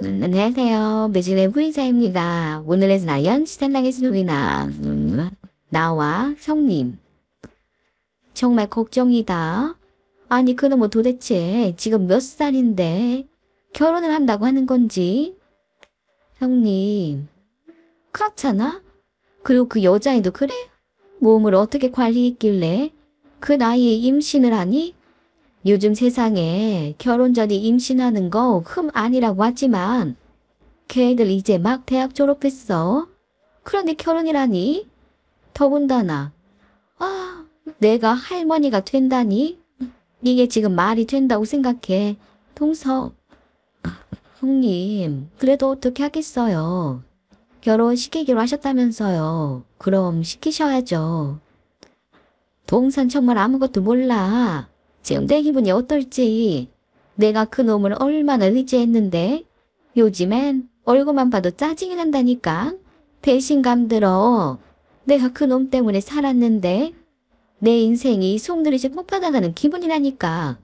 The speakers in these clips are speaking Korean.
안녕하세요. 매진의 후이사입니다. 오늘의 사연 시작하겠습니다. 나와 형님. 정말 걱정이다. 아니 그놈은 도대체 지금 몇 살인데 결혼을 한다고 하는 건지. 형님. 그렇잖아? 그리고 그 여자애도 그래? 몸을 어떻게 관리했길래 그 나이에 임신을 하니? 요즘 세상에 결혼 전에 임신하는 거 흠 아니라고 하지만 걔들 이제 막 대학 졸업했어. 그런데 결혼이라니? 더군다나 내가 할머니가 된다니? 이게 지금 말이 된다고 생각해. 동서. 형님, 그래도 어떻게 하겠어요. 결혼시키기로 하셨다면서요. 그럼 시키셔야죠. 동선 정말 아무것도 몰라. 지금 내 기분이 어떨지. 내가 그 놈을 얼마나 의지했는데 요즘엔 얼굴만 봐도 짜증이 난다니까. 배신감 들어. 내가 그 놈 때문에 살았는데 내 인생이 속누리씩 뽑혀나가는 기분이라니까.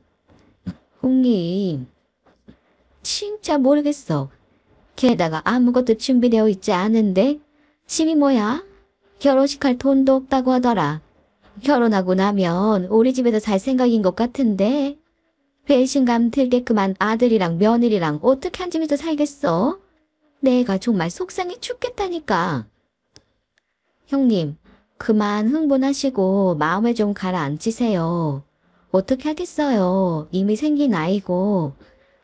형님, 진짜 모르겠어. 게다가 아무것도 준비되어 있지 않은데 집이 뭐야? 결혼식 할 돈도 없다고 하더라. 결혼하고 나면 우리 집에서 살 생각인 것 같은데 배신감 들게끔한 아들이랑 며느리랑 어떻게 한 집에서 살겠어? 내가 정말 속상해 죽겠다니까. 형님, 그만 흥분하시고 마음을 좀 가라앉히세요. 어떻게 하겠어요. 이미 생긴 아이고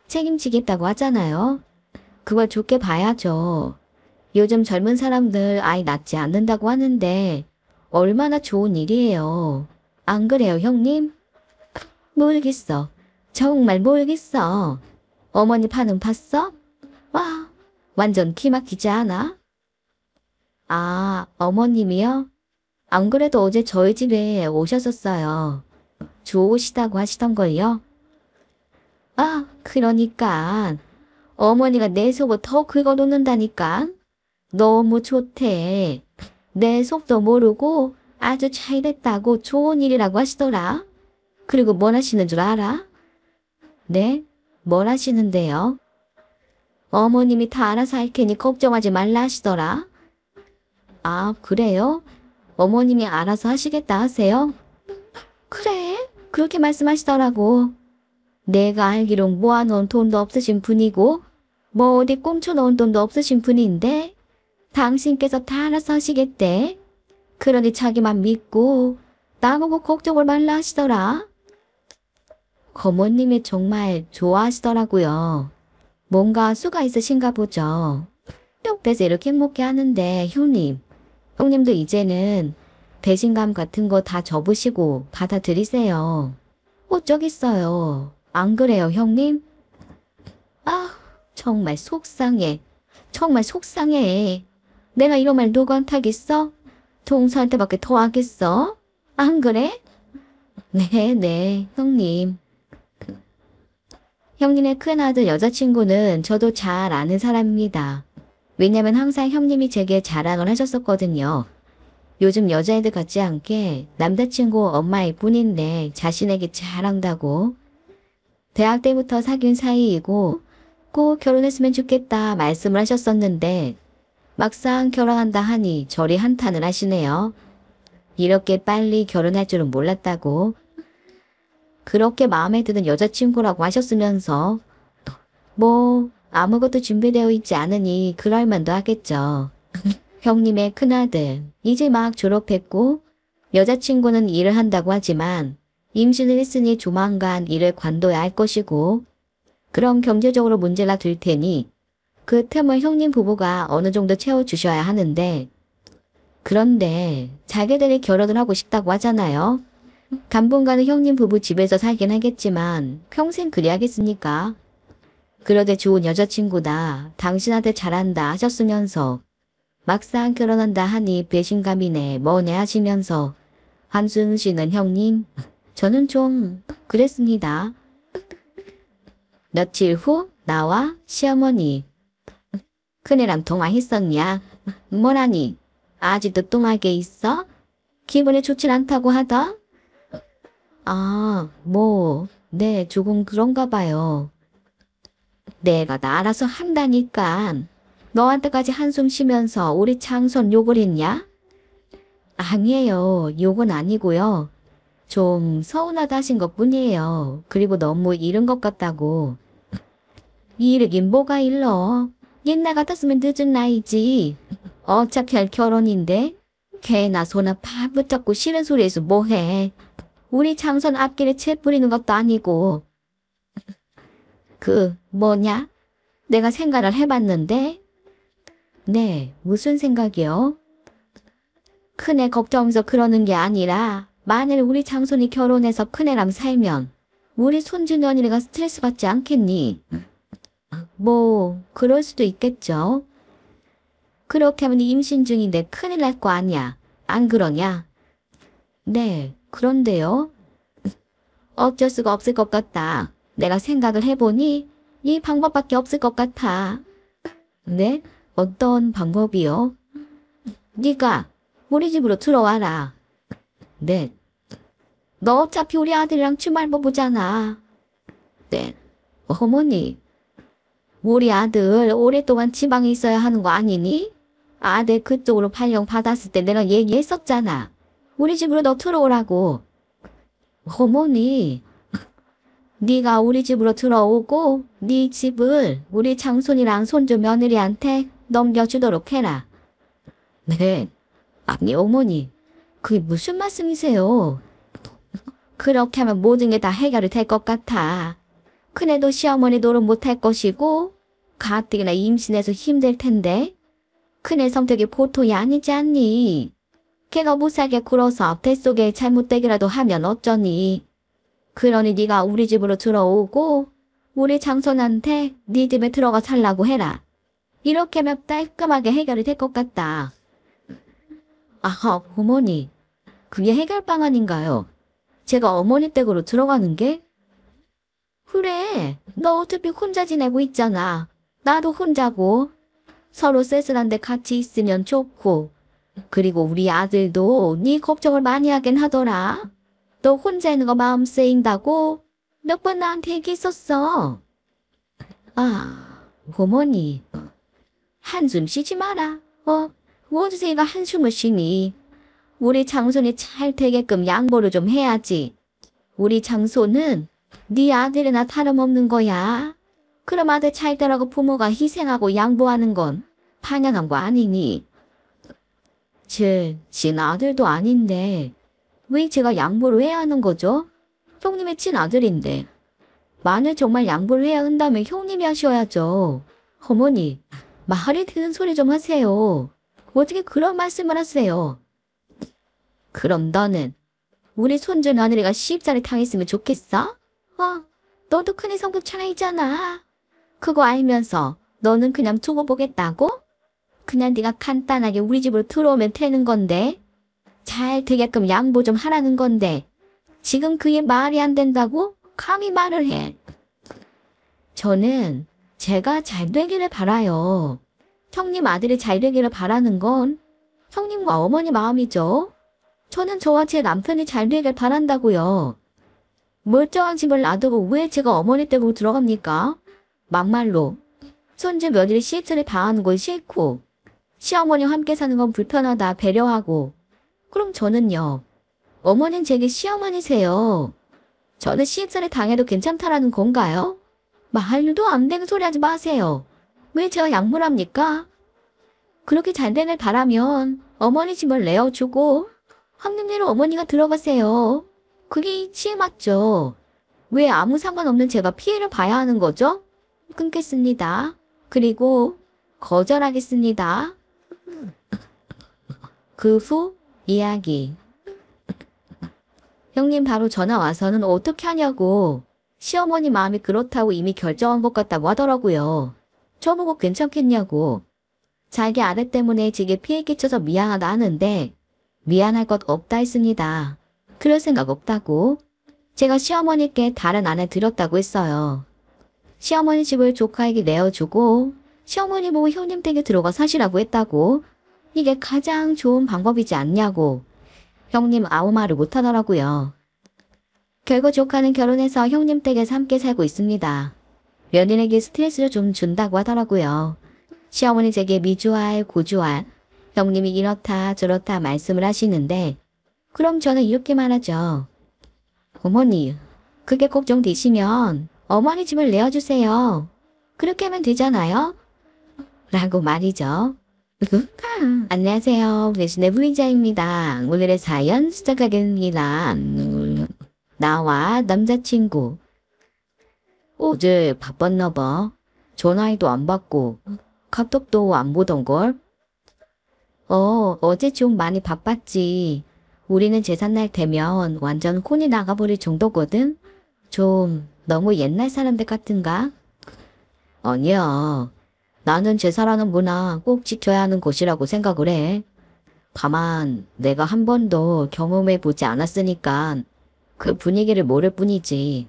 책임지겠다고 하잖아요. 그걸 좋게 봐야죠. 요즘 젊은 사람들 아이 낳지 않는다고 하는데 얼마나 좋은 일이에요. 안 그래요, 형님? 모르겠어. 정말 모르겠어. 어머니 반응 봤어? 와, 완전 기막히지 않아? 아, 어머님이요? 안 그래도 어제 저희 집에 오셨었어요. 좋으시다고 하시던걸요? 아, 그러니까 어머니가 내 속을 더 긁어놓는다니까. 너무 좋대. 내 속도 모르고 아주 잘 됐다고 좋은 일이라고 하시더라. 그리고 뭘 하시는 줄 알아? 네? 뭘 하시는데요? 어머님이 다 알아서 할 테니 걱정하지 말라 하시더라. 아, 그래요? 어머님이 알아서 하시겠다 하세요? 그래, 그렇게 말씀하시더라고. 내가 알기론 모아놓은 돈도 없으신 분이고 뭐 어디 꽁쳐놓은 돈도 없으신 분인데 당신께서 다 알아서 하시겠대. 그러니 자기만 믿고 나보고 걱정을 말라 하시더라. 거모님이 정말 좋아하시더라고요. 뭔가 수가 있으신가 보죠. 옆에서 이렇게 행복해 하는데 형님도 이제는 배신감 같은 거 다 접으시고 받아들이세요. 어쩌겠어요. 안 그래요, 형님? 아, 정말 속상해. 정말 속상해. 내가 이런 말 누구한테 하겠어? 동서한테밖에 더 하겠어? 안 그래? 네, 형님. 형님의 큰아들 여자친구는 저도 잘 아는 사람입니다. 왜냐면 항상 형님이 제게 자랑을 하셨었거든요. 요즘 여자애들 같지 않게 남자친구 엄마일 뿐인데 자신에게 잘한다고. 대학 때부터 사귄 사이이고 꼭 결혼했으면 좋겠다 말씀을 하셨었는데 막상 결혼한다 하니 저리 한탄을 하시네요. 이렇게 빨리 결혼할 줄은 몰랐다고. 그렇게 마음에 드는 여자친구라고 하셨으면서 뭐 아무것도 준비되어 있지 않으니 그럴만도 하겠죠. 형님의 큰아들 이제 막 졸업했고 여자친구는 일을 한다고 하지만 임신을 했으니 조만간 일을 관둬야 할 것이고 그럼 경제적으로 문제가 될 테니 그 틈을 형님 부부가 어느 정도 채워주셔야 하는데 그런데 자기들이 결혼을 하고 싶다고 하잖아요. 당분간은 형님 부부 집에서 살긴 하겠지만 평생 그래야겠습니까? 그러되 좋은 여자친구다. 당신한테 잘한다 하셨으면서 막상 결혼한다 하니 배신감이네 뭐네 하시면서 한숨 쉬는 형님. 저는 좀 그랬습니다. 며칠 후 나와 시어머니. 큰애랑 통화했었냐? 뭐라니? 아직도 뚱하게 있어? 기분이 좋질 않다고 하다? 아, 네, 조금 그런가 봐요. 내가 다 알아서 한다니까. 너한테까지 한숨 쉬면서 우리 장손 욕을 했냐? 아니에요. 욕은 아니고요. 좀 서운하다 하신 것뿐이에요. 그리고 너무 이른 것 같다고. 이르긴 뭐가 일러. 옛날 같았으면 늦은 나이지. 어차피 결혼인데 개나 소나 밥 붙잡고 싫은 소리에서 뭐해. 우리 장손 앞길에 채 뿌리는 것도 아니고. 뭐냐? 내가 생각을 해봤는데. 네, 무슨 생각이요? 큰애 걱정해서 그러는 게 아니라 만일 우리 장손이 결혼해서 큰애랑 살면 우리 손주 며느리가 스트레스 받지 않겠니? 뭐 그럴 수도 있겠죠. 그렇게 하면 임신 중인데 큰일 날 거 아니야. 안 그러냐? 네, 그런데요. 어쩔 수가 없을 것 같다. 내가 생각을 해보니 이 방법밖에 없을 것 같아. 네? 어떤 방법이요? 네가 우리 집으로 들어와라. 네. 너 어차피 우리 아들이랑 주말보 보잖아. 네. 어머니. 우리 아들 오랫동안 지방에 있어야 하는 거 아니니? 아들 그쪽으로 발령 받았을 때 내가 얘기했었잖아. 우리 집으로 너 들어오라고. 어머니. 네가 우리 집으로 들어오고 네 집을 우리 장손이랑 손주 며느리한테 넘겨주도록 해라. 네. 아니 어머니. 그게 무슨 말씀이세요? 그렇게 하면 모든 게 다 해결이 될 것 같아. 큰애도 시어머니 노릇 못할 것이고 가뜩이나 임신해서 힘들 텐데 큰애 성격이 보통이 아니지 않니? 걔가 무사하게 굴어서 뱃속에 잘못되기라도 하면 어쩌니? 그러니 네가 우리 집으로 들어오고 우리 장손한테 네 집에 들어가 살라고 해라. 이렇게 하면 깔끔하게 해결이 될 것 같다. 아하, 어머니. 그게 해결 방안인가요? 제가 어머니 댁으로 들어가는 게? 그래, 너 어차피 혼자 지내고 있잖아. 나도 혼자고. 서로 쓸쓸한데 같이 있으면 좋고. 그리고 우리 아들도 네 걱정을 많이 하긴 하더라. 너 혼자 있는 거 마음 쓰인다고 몇 번 나한테 얘기했었어. 아, 어머니. 한숨 쉬지 마라. 어디서 얘가 한숨을 쉬니? 우리 장손이 잘 되게끔 양보를 좀 해야지. 우리 장손은 네 아들이나 다름없는 거야. 그럼 아들 잘 되라고 부모가 희생하고 양보하는 건 당연한 거 아니니? 제 친아들도 아닌데 왜 제가 양보를 해야 하는 거죠? 형님의 친아들인데. 만일 정말 양보를 해야 한다면 형님이 하셔야죠. 어머니, 말이 되는 소리 좀 하세요. 어떻게 그런 말씀을 하세요? 그럼 너는 우리 손주 며느리가 시집살이 당했으면 좋겠어? 너도 큰애 성격 차이잖아. 그거 알면서 너는 그냥 두고 보겠다고? 그냥 네가 간단하게 우리 집으로 들어오면 되는 건데. 잘 되게끔 양보 좀 하라는 건데. 지금 그게 말이 안 된다고? 감히 말을 해. 저는 제가 잘 되기를 바라요. 형님 아들이 잘 되기를 바라는 건 형님과 어머니 마음이죠. 저는 저와 제 남편이 잘 되길 바란다고요. 멀쩡한 집을 놔두고 왜 제가 어머니 댁으로 들어갑니까? 막말로 손주 며느리 시집살이 당하는 건 싫고 시어머니와 함께 사는 건 불편하다 배려하고. 그럼 저는요. 어머니는 제게 시어머니세요. 저는 시집살이 당해도 괜찮다라는 건가요? 말도 안 되는 소리 하지 마세요. 왜 제가 양보를 합니까? 그렇게 잘 되길 바라면 어머니 집을 내어주고 황님네로 어머니가 들어가세요. 그게 이치에 맞죠. 왜 아무 상관없는 제가 피해를 봐야 하는 거죠? 끊겠습니다. 그리고 거절하겠습니다. 그 후 이야기. 형님 바로 전화 와서는 어떻게 하냐고. 시어머니 마음이 그렇다고 이미 결정한 것 같다고 하더라고요. 저보고 괜찮겠냐고. 자기 아들 때문에 제게 피해 끼쳐서 미안하다 하는데 미안할 것 없다 했습니다. 그럴 생각 없다고. 제가 시어머니께 다른 아내 드렸다고 했어요. 시어머니 집을 조카에게 내어주고 시어머니 보고 형님 댁에 들어가 사시라고 했다고. 이게 가장 좋은 방법이지 않냐고. 형님 아무 말을 못하더라고요. 결국 조카는 결혼해서 형님 댁에서 함께 살고 있습니다. 며느리에게 스트레스를 좀 준다고 하더라고요. 시어머니 제게 미주알, 고주알, 형님이 이렇다 저렇다 말씀을 하시는데 그럼 저는 이렇게 말하죠. 어머니, 그게 걱정되시면 어머니 집을 내어주세요. 그렇게 하면 되잖아요? 라고 말이죠. 안녕하세요. 대신의 부인자입니다. 오늘의 사연 시작하겠습니다. 나와 남자친구. 어제 바빴나 봐. 전화해도 안 받고 카톡도 안 보던걸. 어제 좀 많이 바빴지. 우리는 제삿날 되면 완전 혼이 나가버릴 정도거든? 좀 너무 옛날 사람들 같은가? 아니야. 나는 제사라는 문화 꼭 지켜야 하는 곳이라고 생각을 해. 다만 내가 한 번도 경험해보지 않았으니까 그 분위기를 모를 뿐이지.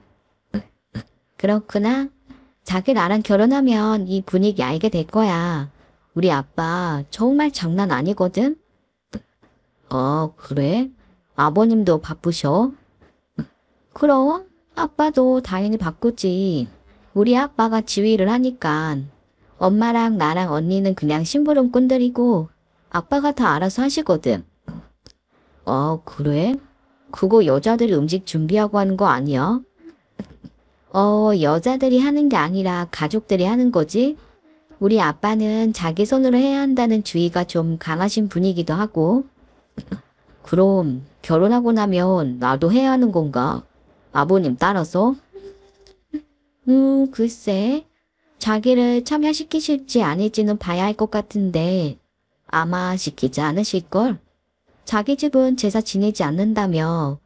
그렇구나. 자기 나랑 결혼하면 이 분위기 알게 될 거야. 우리 아빠 정말 장난 아니거든? 그래? 아버님도 바쁘셔? 그럼 아빠도 당연히 바쁘지. 우리 아빠가 지휘를 하니까 엄마랑 나랑 언니는 그냥 심부름꾼들이고 아빠가 다 알아서 하시거든. 그래? 그거 여자들이 음식 준비하고 하는 거 아니야? 여자들이 하는 게 아니라 가족들이 하는 거지? 우리 아빠는 자기 손으로 해야 한다는 주의가 좀 강하신 분이기도 하고. 그럼 결혼하고 나면 나도 해야 하는 건가? 아버님 따라서? 글쎄. 자기를 참여시키실지 아닐지는 봐야 할 것 같은데 아마 시키지 않으실걸? 자기 집은 제사 지내지 않는다며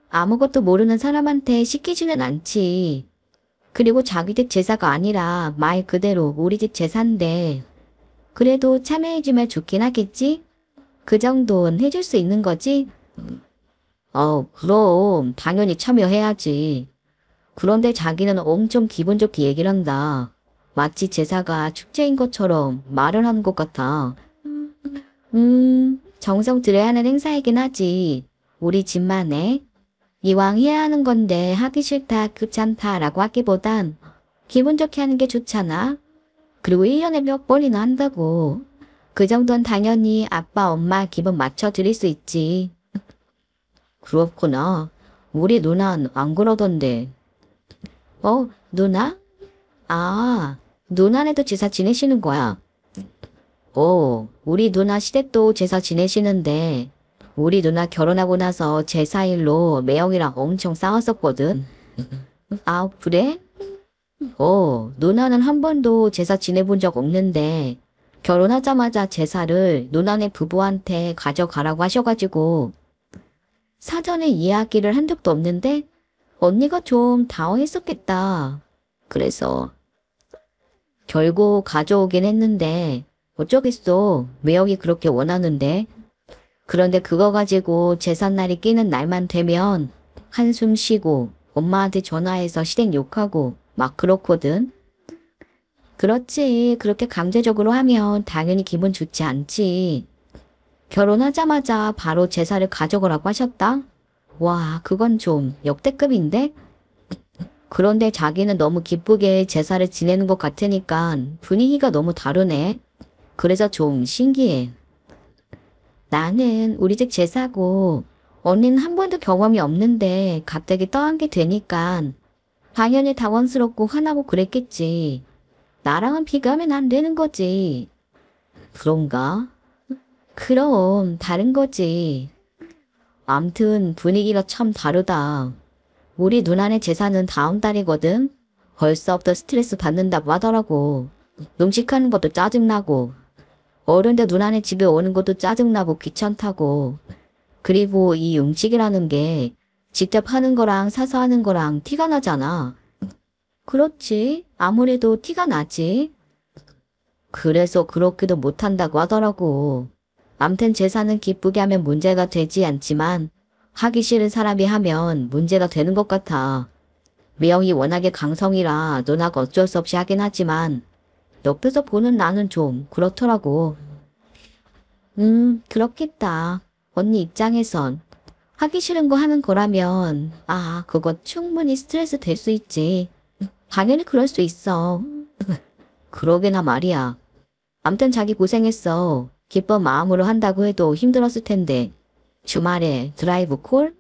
아무것도 모르는 사람한테 시키지는 않지. 그리고 자기 집 제사가 아니라 말 그대로 우리 집 제사인데 그래도 참여해주면 좋긴 하겠지? 그 정도는 해줄 수 있는 거지? 그럼 당연히 참여해야지. 그런데 자기는 엄청 기분 좋게 얘기를 한다. 마치 제사가 축제인 것처럼 말을 하는 것 같아. 정성 들여야 하는 행사이긴 하지. 우리 집만의. 이왕 해야 하는 건데 하기 싫다, 귀찮다 라고 하기보단 기분 좋게 하는 게 좋잖아. 그리고 1년에 몇 번이나 한다고. 그 정도는 당연히 아빠, 엄마 기분 맞춰 드릴 수 있지. 그렇구나. 우리 누나는 안 그러던데. 누나? 누나네도 제사 지내시는 거야. 우리 누나 시댁도 제사 지내시는데 우리 누나 결혼하고 나서 제사일로 매형이랑 엄청 싸웠었거든. 그래? 누나는 한 번도 제사 지내본 적 없는데 결혼하자마자 제사를 누나네 부부한테 가져가라고 하셔가지고 사전에 이야기를 한 적도 없는데 언니가 좀 당황했었겠다. 그래서 결국 가져오긴 했는데 어쩌겠어. 매형이 그렇게 원하는데. 그런데 그거 가지고 제삿날이 끼는 날만 되면 한숨 쉬고 엄마한테 전화해서 시댁 욕하고 막 그렇거든. 그렇지. 그렇게 강제적으로 하면 당연히 기분 좋지 않지. 결혼하자마자 바로 제사를 가져오라고 하셨다? 와, 그건 좀 역대급인데? 그런데 자기는 너무 기쁘게 제사를 지내는 것 같으니까 분위기가 너무 다르네. 그래서 좀 신기해. 나는 우리 집 제사고 언니는 한 번도 경험이 없는데 갑자기 떠안게 되니까 당연히 당황스럽고 화나고 그랬겠지. 나랑은 비교하면 안 되는 거지. 그런가? 그럼 다른 거지. 암튼 분위기가 참 다르다. 우리 누나네 제사는 다음 달이거든. 벌써부터 스트레스 받는다고 하더라고. 음식하는 것도 짜증나고 어른들 누나네 집에 오는 것도 짜증나고 귀찮다고. 그리고 이 음식이라는 게 직접 하는 거랑 사서 하는 거랑 티가 나잖아. 그렇지. 아무래도 티가 나지. 그래서 그렇게도 못한다고 하더라고. 암튼 제사는 기쁘게 하면 문제가 되지 않지만 하기 싫은 사람이 하면 문제가 되는 것 같아. 매형이 워낙에 강성이라 누나가 어쩔 수 없이 하긴 하지만 옆에서 보는 나는 좀 그렇더라고. 그렇겠다. 언니 입장에선 하기 싫은 거 하는 거라면 그거 충분히 스트레스 될 수 있지. 당연히 그럴 수 있어. 그러게나 말이야. 암튼 자기 고생했어. 기쁜 마음으로 한다고 해도 힘들었을 텐데. 주말에 드라이브 콜?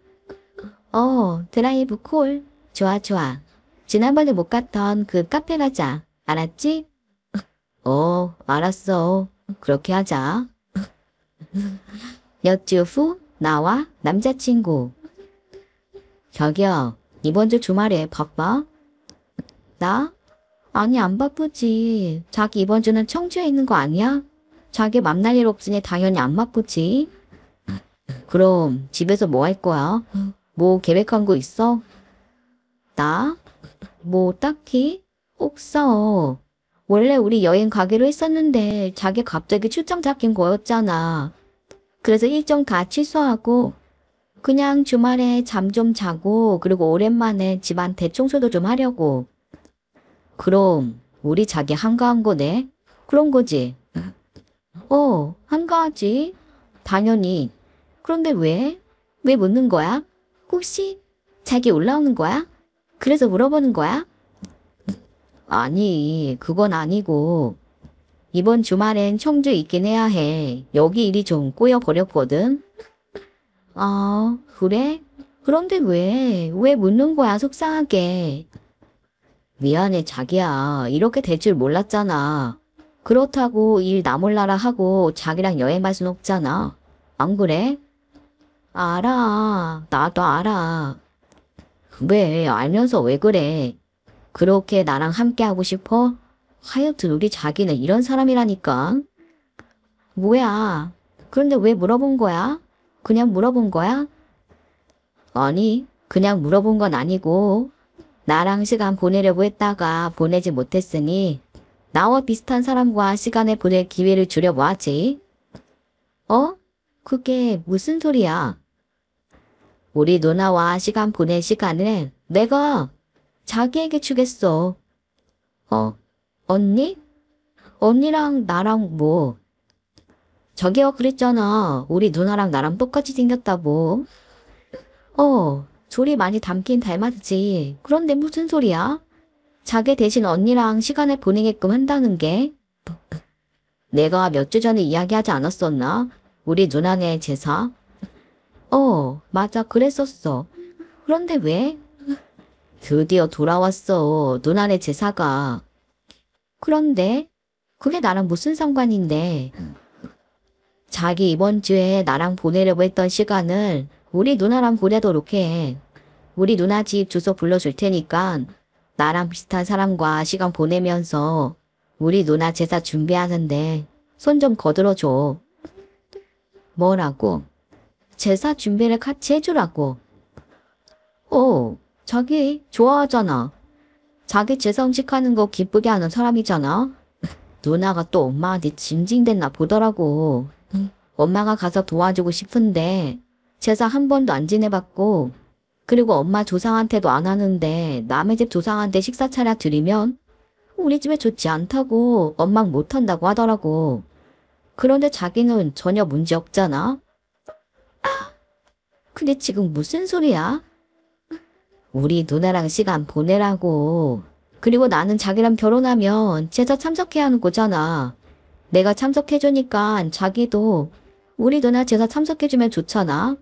드라이브 콜. 좋아, 좋아. 지난번에 못 갔던 그 카페 가자. 알았지? 알았어. 그렇게 하자. 몇 주 후 나와 남자친구. 저기요, 이번 주 주말에 바빠? 나? 아니, 안 바쁘지. 자기 이번 주는 청주에 있는 거 아니야? 자기 만날 일 없으니 당연히 안 바쁘지. 그럼 집에서 뭐 할 거야? 뭐 계획한 거 있어? 나? 뭐 딱히? 없어. 원래 우리 여행 가기로 했었는데 자기 갑자기 출장 잡힌 거였잖아. 그래서 일정 다 취소하고 그냥 주말에 잠 좀 자고 그리고 오랜만에 집안 대청소도 좀 하려고. 그럼 우리 자기 한가한 거네? 그런 거지? 한가하지. 당연히. 그런데 왜? 왜 묻는 거야? 혹시 자기 올라오는 거야? 그래서 물어보는 거야? 아니, 그건 아니고 이번 주말엔 청주 있긴 해야 해. 여기 일이 좀 꼬여버렸거든. 아, 그래? 그런데 왜 묻는 거야, 속상하게. 미안해, 자기야. 이렇게 될 줄 몰랐잖아. 그렇다고 일 나 몰라라 하고 자기랑 여행 갈 순 없잖아. 안 그래? 알아. 나도 알아. 왜, 알면서 왜 그래? 그렇게 나랑 함께 하고 싶어? 하여튼 우리 자기는 이런 사람이라니까. 뭐야? 그런데 왜 물어본 거야? 그냥 물어본 거야? 아니, 그냥 물어본 건 아니고 나랑 시간 보내려고 했다가 보내지 못했으니 나와 비슷한 사람과 시간을 보낼 기회를 주려고 하지. 그게 무슨 소리야? 우리 누나와 시간 보낼 시간을 내가 자기에게 주겠어. 언니? 언니랑 나랑 뭐? 저기요, 그랬잖아. 우리 누나랑 나랑 똑같이 생겼다고. 둘이 많이 닮긴 닮았지. 그런데 무슨 소리야? 자기 대신 언니랑 시간을 보내게끔 한다는 게? 내가 몇 주 전에 이야기하지 않았었나? 우리 누나네 제사? 맞아, 그랬었어. 그런데 왜? 드디어 돌아왔어, 누나네 제사가. 그런데 그게 나랑 무슨 상관인데? 자기 이번 주에 나랑 보내려고 했던 시간을 우리 누나랑 보내도록 해. 우리 누나 집 주소 불러줄 테니까 나랑 비슷한 사람과 시간 보내면서 우리 누나 제사 준비하는데 손 좀 거들어줘. 뭐라고? 제사 준비를 같이 해주라고. 자기 좋아하잖아. 자기 제사 음식하는 거 기쁘게 하는 사람이잖아. 누나가 또 엄마한테 징징댔나 보더라고. 엄마가 가서 도와주고 싶은데 제사 한 번도 안 지내봤고 그리고 엄마 조상한테도 안 하는데 남의 집 조상한테 식사 차려 드리면 우리 집에 좋지 않다고 엄마 못한다고 하더라고. 그런데 자기는 전혀 문제 없잖아. 근데 지금 무슨 소리야? 우리 누나랑 시간 보내라고. 그리고 나는 자기랑 결혼하면 제사 참석해야 하는 거잖아. 내가 참석해주니까 자기도 우리 누나 제사 참석해주면 좋잖아.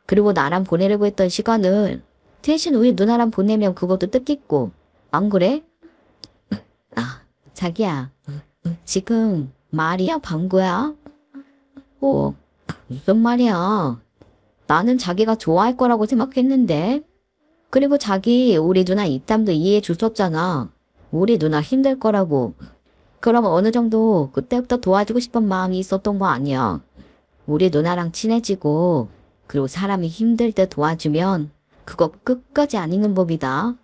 그리고 나랑 보내려고 했던 시간을 대신 우리 누나랑 보내면 그것도 뜻깊고. 안 그래? 자기야. 지금 말이야, 방구야? 무슨 말이야. 나는 자기가 좋아할 거라고 생각했는데. 그리고 자기 우리 누나 입담도 이해해 줬었잖아. 우리 누나 힘들 거라고. 그럼 어느 정도 그때부터 도와주고 싶은 마음이 있었던 거 아니야. 우리 누나랑 친해지고 그리고 사람이 힘들 때 도와주면 그거 끝까지 안 잊는 법이다.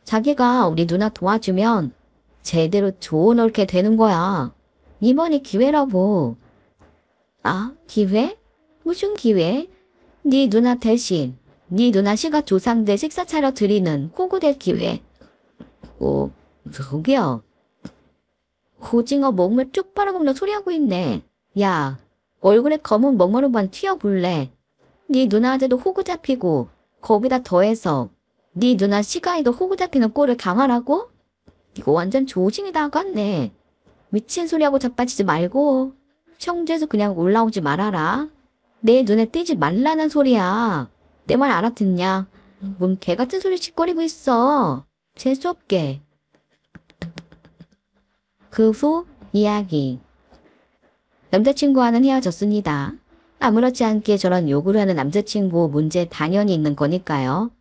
자기가 우리 누나 도와주면 제대로 좋은 옳게 되는 거야. 이번이 기회라고. 기회? 무슨 기회? 네 누나 대신 네 누나 시가 조상들 식사 차려 드리는 호구될 기회. 저기요. 오징어 먹물 쭉 빨아먹는 소리하고 있네. 야, 얼굴에 검은 먹물만 튀어볼래. 네 누나한테도 호구 잡히고 거기다 더해서 네 누나 시가에도 호구 잡히는 꼴을 당하라고? 이거 완전 조징이 나갔네. 미친 소리하고 자빠지지 말고 청주에서 그냥 올라오지 말아라. 내 눈에 띄지 말라는 소리야. 내 말 알아듣냐? 뭔 개같은 소리 짓거리고 있어. 재수없게. 그 후 이야기. 남자친구와는 헤어졌습니다. 아무렇지 않게 저런 요구를 하는 남자친구 문제 당연히 있는 거니까요.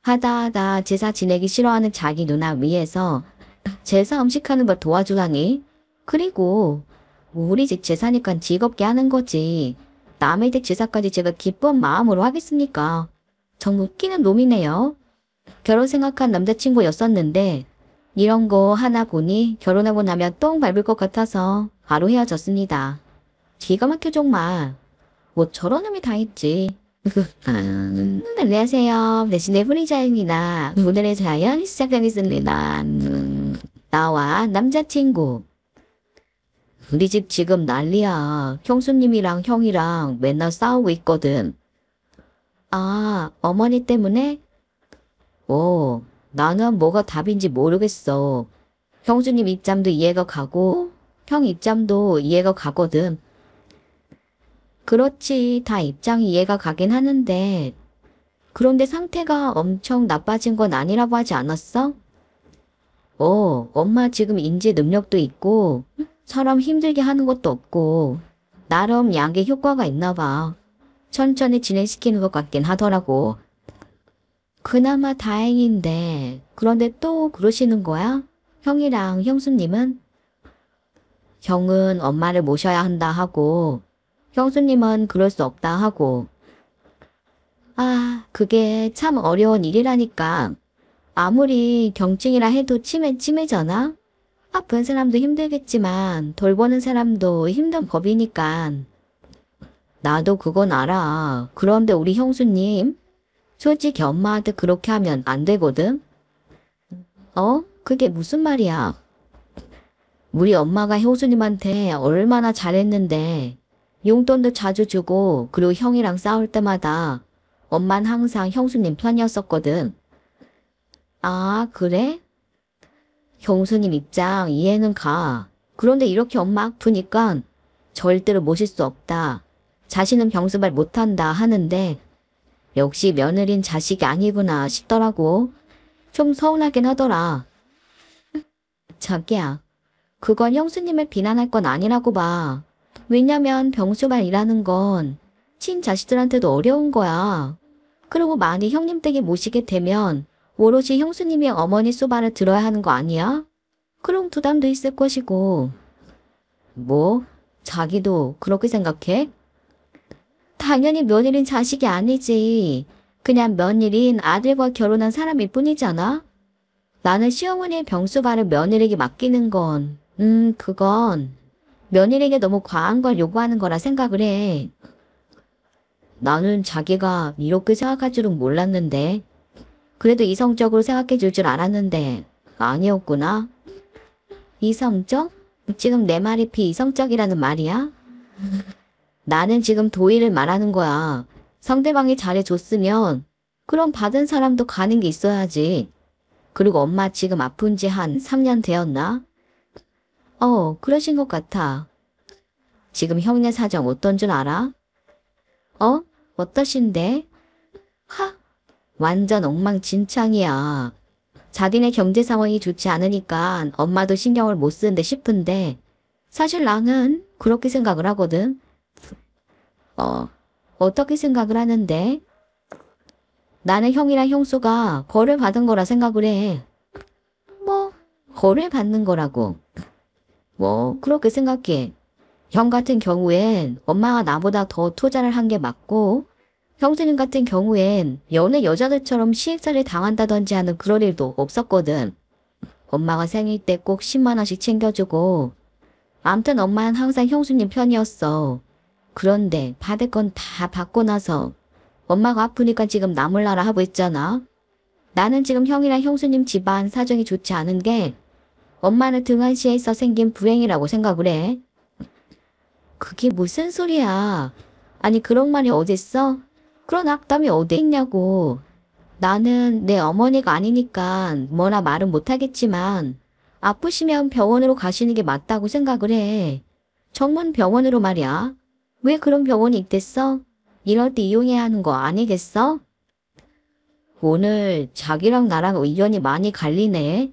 하다 제사 지내기 싫어하는 자기 누나 위해서 제사 음식하는 걸 도와주다니. 그리고 우리 집 제사니까 즐겁게 하는 거지. 남의 집 제사까지 제가 기쁜 마음으로 하겠습니까? 정말 웃기는 놈이네요. 결혼 생각한 남자친구였었는데 이런 거 하나 보니 결혼하고 나면 똥 밟을 것 같아서 바로 헤어졌습니다. 기가 막혀 정말. 뭐 저런 놈이 다 있지. 안녕하세요. 대신에 프리자입니다. 오늘의 사연 시작하겠습니다. 나와 남자친구. 우리 집 지금 난리야. 형수님이랑 형이랑 맨날 싸우고 있거든. 아, 어머니 때문에? 오, 나는 뭐가 답인지 모르겠어. 형수님 입장도 이해가 가고 형 입장도 이해가 가거든. 그렇지, 다 입장이 이해가 가긴 하는데 그런데 상태가 엄청 나빠진 건 아니라고 하지 않았어? 엄마 지금 인지 능력도 있고 사람 힘들게 하는 것도 없고 나름 양계 효과가 있나 봐. 천천히 진행시키는 것 같긴 하더라고. 그나마 다행인데 그런데 또 그러시는 거야? 형이랑 형수님은? 형은 엄마를 모셔야 한다 하고 형수님은 그럴 수 없다 하고. 아, 그게 참 어려운 일이라니까. 아무리 경증이라 해도 치매잖아? 아픈 사람도 힘들겠지만 돌보는 사람도 힘든 법이니까. 나도 그건 알아. 그런데 우리 형수님? 솔직히 엄마한테 그렇게 하면 안 되거든? 그게 무슨 말이야? 우리 엄마가 형수님한테 얼마나 잘했는데 용돈도 자주 주고 그리고 형이랑 싸울 때마다 엄만 항상 형수님 편이었었거든. 아, 그래? 형수님 입장 이해는 가. 그런데 이렇게 엄마 아프니까 절대로 모실 수 없다. 자신은 병수발 못한다 하는데 역시 며느린 자식이 아니구나 싶더라고. 좀 서운하긴 하더라. 자기야, 그건 형수님을 비난할 건 아니라고 봐. 왜냐면 병수발이라는 건 친자식들한테도 어려운 거야. 그리고 만약 형님 댁에 모시게 되면 오롯이 형수님이 어머니 수발을 들어야 하는 거 아니야? 그럼 부담도 있을 것이고. 뭐? 자기도 그렇게 생각해? 당연히 며느린 자식이 아니지. 그냥 며느린 아들과 결혼한 사람일 뿐이잖아. 나는 시어머니의 병수발을 며느리에게 맡기는 건 그건 며느리에게 너무 과한 걸 요구하는 거라 생각을 해. 나는 자기가 이렇게 생각할 줄은 몰랐는데. 그래도 이성적으로 생각해 줄 줄 알았는데 아니었구나. 이성적? 지금 내 말이 비이성적이라는 말이야? 나는 지금 도의를 말하는 거야. 상대방이 잘해줬으면 그럼 받은 사람도 가는 게 있어야지. 그리고 엄마 지금 아픈 지 한 3년 되었나? 그러신 것 같아. 지금 형네 사정 어떤 줄 알아? 어떠신데? 완전 엉망진창이야. 자기네 경제 상황이 좋지 않으니까 엄마도 신경을 못 쓰는데 싶은데 사실 나는 그렇게 생각을 하거든. 어떻게 생각을 하는데? 나는 형이랑 형수가 벌을 받은 거라 생각을 해. 뭐, 벌을 받는 거라고. 뭐, 그렇게 생각해. 형 같은 경우엔 엄마가 나보다 더 투자를 한 게 맞고 형수님 같은 경우엔 연애 여자들처럼 시집살이 당한다든지 하는 그럴 일도 없었거든. 엄마가 생일 때 꼭 10만 원씩 챙겨주고 암튼 엄마는 항상 형수님 편이었어. 그런데 받을 건 다 받고 나서 엄마가 아프니까 지금 나 몰라라 하고 있잖아. 나는 지금 형이랑 형수님 집안 사정이 좋지 않은 게 엄마는 등한시에서 생긴 불행이라고 생각을 해. 그게 무슨 소리야. 아니 그런 말이 어딨어? 그런 악담이 어디 있냐고. 나는 내 어머니가 아니니까 뭐라 말은 못하겠지만 아프시면 병원으로 가시는 게 맞다고 생각을 해. 전문 병원으로 말이야. 왜 그런 병원이 있겠어? 이럴 때 이용해야 하는 거 아니겠어? 오늘 자기랑 나랑 의견이 많이 갈리네.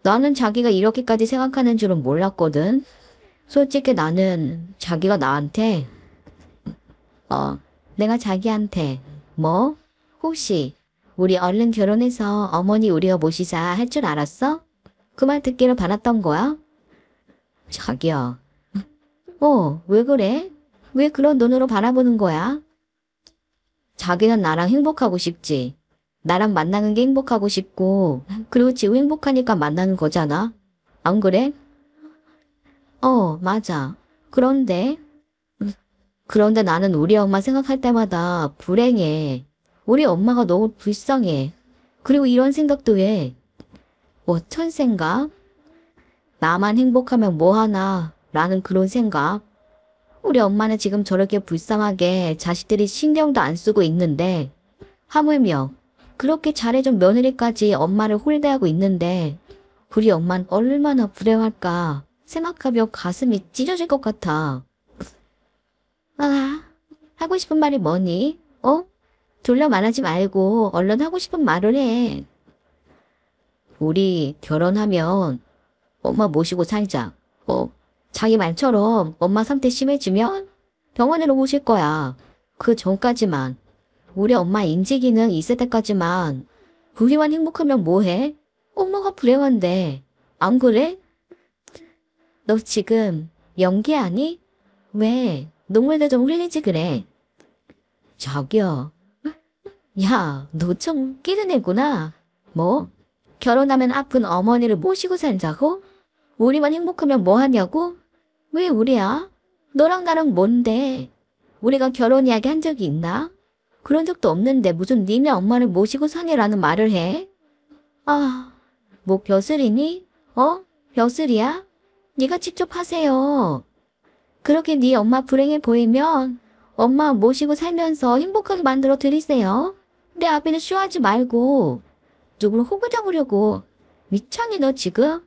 나는 자기가 이렇게까지 생각하는 줄은 몰랐거든. 솔직히 나는 자기가 나한테 내가 자기한테 뭐? 혹시 우리 얼른 결혼해서 어머니 우리가 모시자 할 줄 알았어? 그 말 듣기를 바랐던 거야? 자기야. 왜 그래? 왜 그런 눈으로 바라보는 거야? 자기는 나랑 행복하고 싶지. 나랑 만나는 게 행복하고 싶고 그리고 지금 행복하니까 만나는 거잖아. 안 그래? 맞아. 그런데 나는 우리 엄마 생각할 때마다 불행해. 우리 엄마가 너무 불쌍해. 그리고 이런 생각도 해. 어떤 생각? 나만 행복하면 뭐하나 라는 그런 생각. 우리 엄마는 지금 저렇게 불쌍하게 자식들이 신경도 안 쓰고 있는데 하물며 그렇게 잘해준 며느리까지 엄마를 홀대하고 있는데 우리 엄마는 얼마나 불행할까 생각하며 가슴이 찢어질 것 같아. 하고 싶은 말이 뭐니? 둘러 말하지 말고 얼른 하고 싶은 말을 해. 우리 결혼하면 엄마 모시고 살자. 자기 말처럼 엄마 상태 심해지면 병원으로 모실 거야. 그 전까지만. 우리 엄마 인지기능 있을 때까지만. 우리만 행복하면 뭐해? 엄마가 불행한데. 안 그래? 너 지금 연기하니? 왜? 눈물도 좀 흘리지 그래. 자기야. 야, 너 좀 끼는 애구나. 뭐? 결혼하면 아픈 어머니를 모시고 살자고? 우리만 행복하면 뭐하냐고? 왜 우리야? 너랑 나랑 뭔데? 우리가 결혼 이야기 한 적이 있나? 그런 적도 없는데 무슨 니네 엄마를 모시고 사니라는 말을 해? 뭐 벼슬이니? 벼슬이야? 네가 직접 하세요. 그렇게 네 엄마 불행해 보이면 엄마 모시고 살면서 행복하게 만들어 드리세요. 내 앞에는 쇼하지 말고 누구를 호구 잡으려고. 미쳤니 너 지금?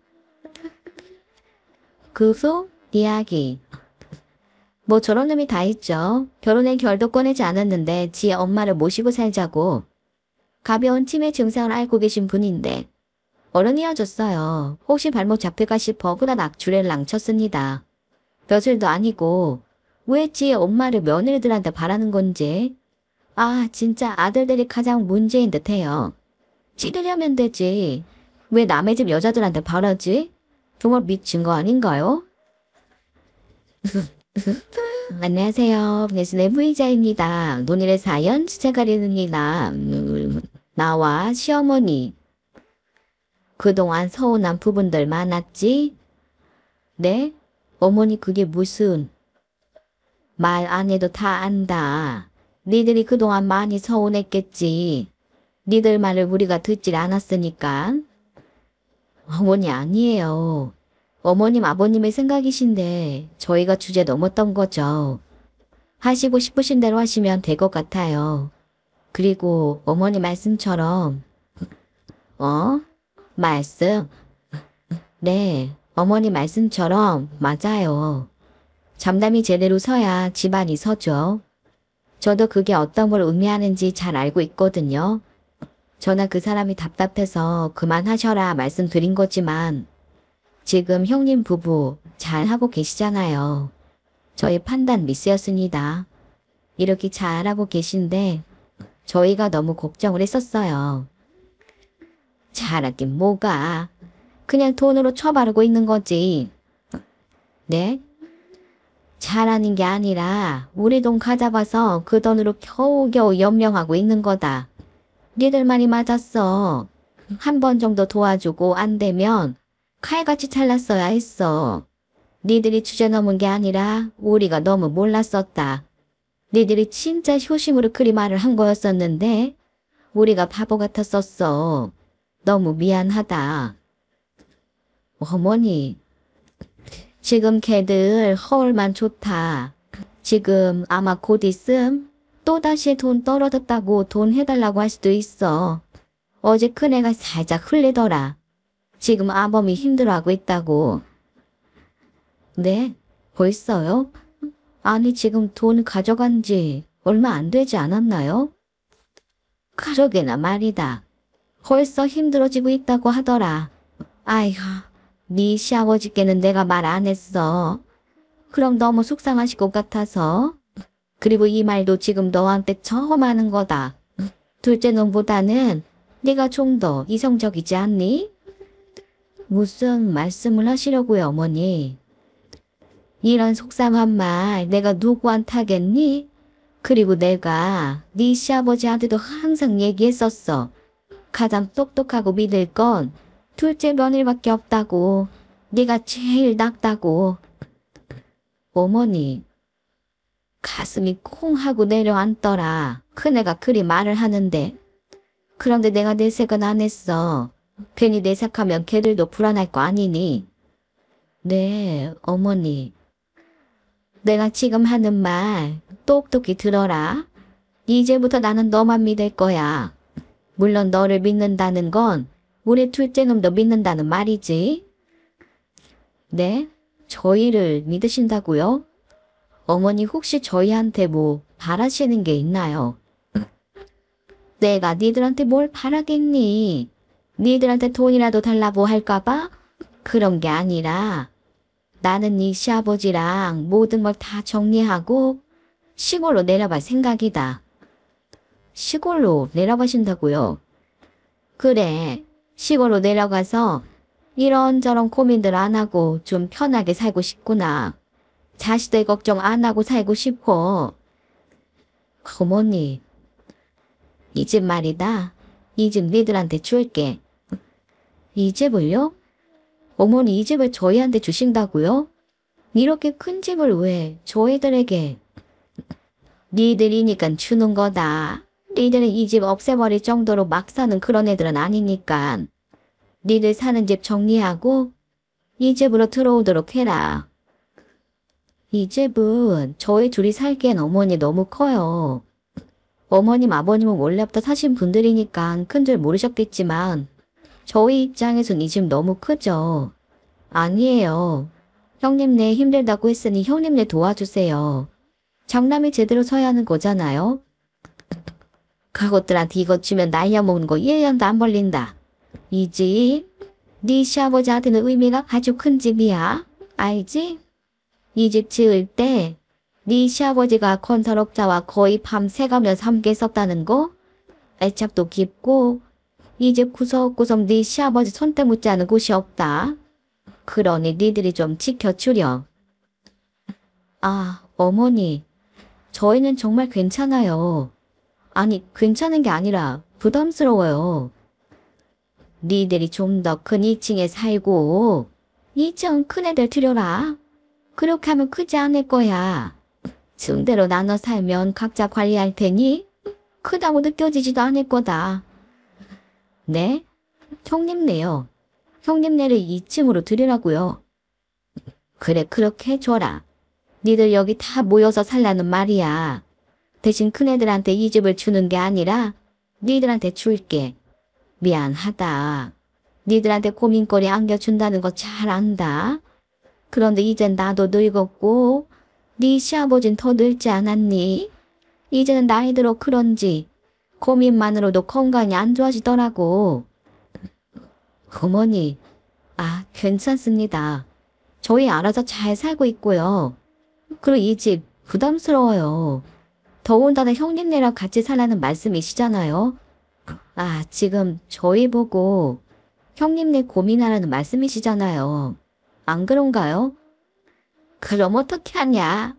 그 후 이야기. 뭐 저런 놈이 다 있죠. 결혼의 결도 꺼내지 않았는데 지 엄마를 모시고 살자고. 가벼운 치매 증상을 앓고 계신 분인데 어른이어졌어요. 혹시 발목 잡힐까 싶어 그다 낙주를 랑쳤습니다. 벼슬도 아니고 왜 지 엄마를 며느리들한테 바라는 건지. 진짜 아들들이 가장 문제인 듯해요. 찌르려면 되지. 왜 남의 집 여자들한테 바라지? 정말 미친 거 아닌가요? 안녕하세요. 네스네 부이자입니다. 논일의 사연 주제가리입니다. 나와 시어머니. 그동안 서운한 부분들 많았지? 네? 어머니 그게 무슨? 말 안 해도 다 안다. 니들이 그동안 많이 서운했겠지. 니들 말을 우리가 듣질 않았으니까. 어머니 아니에요. 어머님 아버님의 생각이신데 저희가 주제 넘었던 거죠. 하시고 싶으신 대로 하시면 될 것 같아요. 그리고 어머니 말씀처럼 말씀? 네, 어머니 말씀처럼 맞아요. 잠담이 제대로 서야 집안이 서죠. 저도 그게 어떤 걸 의미하는지 잘 알고 있거든요. 저나 그 사람이 답답해서 그만하셔라 말씀드린 거지만 지금 형님 부부 잘하고 계시잖아요. 저희 판단 미스였습니다. 이렇게 잘하고 계신데 저희가 너무 걱정을 했었어요. 잘하긴 뭐가. 그냥 돈으로 처바르고 있는 거지. 네? 잘하는 게 아니라 우리 돈 가져봐서 그 돈으로 겨우겨우 연명하고 있는 거다. 니들 말이 맞았어. 한 번 정도 도와주고 안 되면 칼같이 잘랐어야 했어. 니들이 주제 넘은 게 아니라 우리가 너무 몰랐었다. 니들이 진짜 효심으로 그리 말을 한 거였었는데 우리가 바보 같았었어. 너무 미안하다. 어머니, 지금 걔들 허울만 좋다. 지금 아마 곧 있음 또다시 돈 떨어졌다고 돈 해달라고 할 수도 있어. 어제 큰애가 살짝 흘리더라. 지금 아범이 힘들어하고 있다고. 네? 벌써요? 아니 지금 돈 가져간 지 얼마 안 되지 않았나요? 그러게나 말이다. 벌써 힘들어지고 있다고 하더라. 아이고, 네 시아버지께는 내가 말 안 했어. 그럼 너무 속상하실 것 같아서. 그리고 이 말도 지금 너한테 처음 하는 거다. 둘째 놈보다는 네가 좀 더 이성적이지 않니? 무슨 말씀을 하시려고요, 어머니? 이런 속상한 말 내가 누구한테 하겠니? 그리고 내가 네 시아버지한테도 항상 얘기했었어. 가장 똑똑하고 믿을 건 둘째 며느리밖에 없다고. 네가 제일 낫다고. 어머니, 가슴이 콩 하고 내려앉더라. 큰애가 그리 말을 하는데. 그런데 내가 내색은 안 했어. 괜히 내색하면 걔들도 불안할 거 아니니. 네, 어머니. 내가 지금 하는 말 똑똑히 들어라. 이제부터 나는 너만 믿을 거야. 물론 너를 믿는다는 건 우리 둘째 놈도 믿는다는 말이지. 네? 저희를 믿으신다고요? 어머니 혹시 저희한테 뭐 바라시는 게 있나요? 내가 니들한테 뭘 바라겠니? 니들한테 돈이라도 달라고 할까봐? 그런 게 아니라 나는 네 시아버지랑 모든 걸 다 정리하고 시골로 내려갈 생각이다. 시골로 내려가신다고요? 그래, 시골로 내려가서 이런저런 고민들 안 하고 좀 편하게 살고 싶구나. 자식들 걱정 안 하고 살고 싶어. 어머니, 이 집 말이다. 이 집 니들한테 줄게. 이 집을요? 어머니 이 집을 저희한테 주신다고요? 이렇게 큰 집을 왜 저희들에게? 니들이니까 주는 거다. 니들은 이 집 없애버릴 정도로 막 사는 그런 애들은 아니니까. 니들 사는 집 정리하고 이 집으로 들어오도록 해라. 이 집은 저희 둘이 살기엔 어머니 너무 커요. 어머님 아버님은 원래부터 사신 분들이니까 큰 줄 모르셨겠지만 저희 입장에선 이 집 너무 크죠. 아니에요. 형님네 힘들다고 했으니 형님네 도와주세요. 장남이 제대로 서야 하는 거잖아요. 그것들한테 이것 주면 날려먹는 거 1년도 안 벌린다. 이 집, 네 시아버지한테는 의미가 아주 큰 집이야. 알지? 이 집 지을 때 네 시아버지가 건설업자와 거의 밤새가면서 함께 썼다는 거? 애착도 깊고 이 집 구석구석 네 시아버지 손때 묻지 않은 곳이 없다. 그러니 니들이 좀 지켜주렴. 아, 어머니. 저희는 정말 괜찮아요. 아니, 괜찮은 게 아니라 부담스러워요. 니들이 좀 더 큰 2층에 살고 2층 큰 애들 들여라. 그렇게 하면 크지 않을 거야. 층대로 나눠 살면 각자 관리할 테니 크다고 느껴지지도 않을 거다. 네? 형님네요. 형님네를 2층으로 들으라고요. 그래 그렇게 해줘라. 니들 여기 다 모여서 살라는 말이야. 대신 큰애들한테 이 집을 주는 게 아니라 니들한테 줄게. 미안하다. 니들한테 고민거리 안겨준다는 거 잘 안다. 그런데 이젠 나도 늙었고 네 시아버진 더 늙지 않았니? 이제는 나이 들어 그런지 고민만으로도 건강이 안 좋아지더라고. 어머니, 아 괜찮습니다. 저희 알아서 잘 살고 있고요. 그리고 이 집 부담스러워요. 더군다나 형님네랑 같이 살라는 말씀이시잖아요. 아 지금 저희 보고 형님네 고민하라는 말씀이시잖아요. 안 그런가요? 그럼 어떻게 하냐?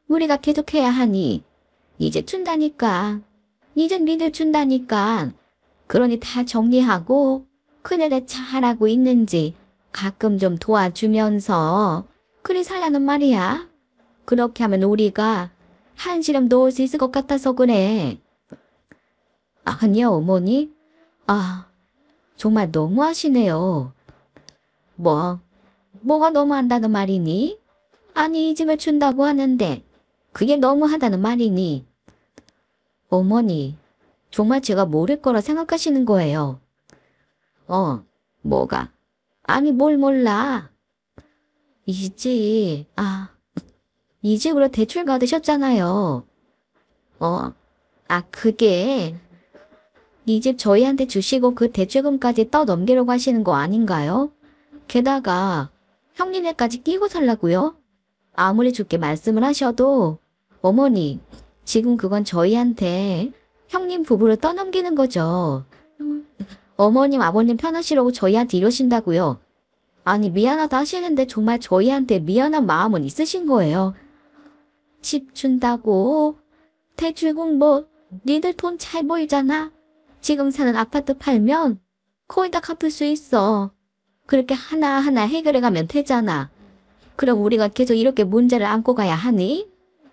우리가 계속해야 하니. 이제 준다니까. 이젠 니들 준다니까. 그러니 다 정리하고 큰애들 잘하고 있는지 가끔 좀 도와주면서 그리 살라는 말이야. 그렇게 하면 우리가 한시름 놓을 수 있을 것 같아서 그래. 아니요 어머니. 아 정말 너무하시네요. 뭐가 너무한다는 말이니? 아니 이 집을 준다고 하는데 그게 너무하다는 말이니? 어머니 정말 제가 모를 거라 생각하시는 거예요. 뭐가? 아니 뭘 몰라. 이 집으로 대출 받으셨잖아요. 그게 이 집 저희한테 주시고 그 대출금까지 떠넘기려고 하시는 거 아닌가요? 게다가 형님네까지 끼고 살라고요? 아무리 좋게 말씀을 하셔도 어머니, 지금 그건 저희한테 형님 부부를 떠넘기는 거죠. 어머님, 아버님 편하시라고 저희한테 이러신다고요. 아니 미안하다 하시는데 정말 저희한테 미안한 마음은 있으신 거예요. 집 준다고 대출금 니들 돈 잘 보이잖아. 지금 사는 아파트 팔면 거의 다 갚을 수 있어. 그렇게 하나하나 해결해가면 되잖아. 그럼 우리가 계속 이렇게 문제를 안고 가야 하니?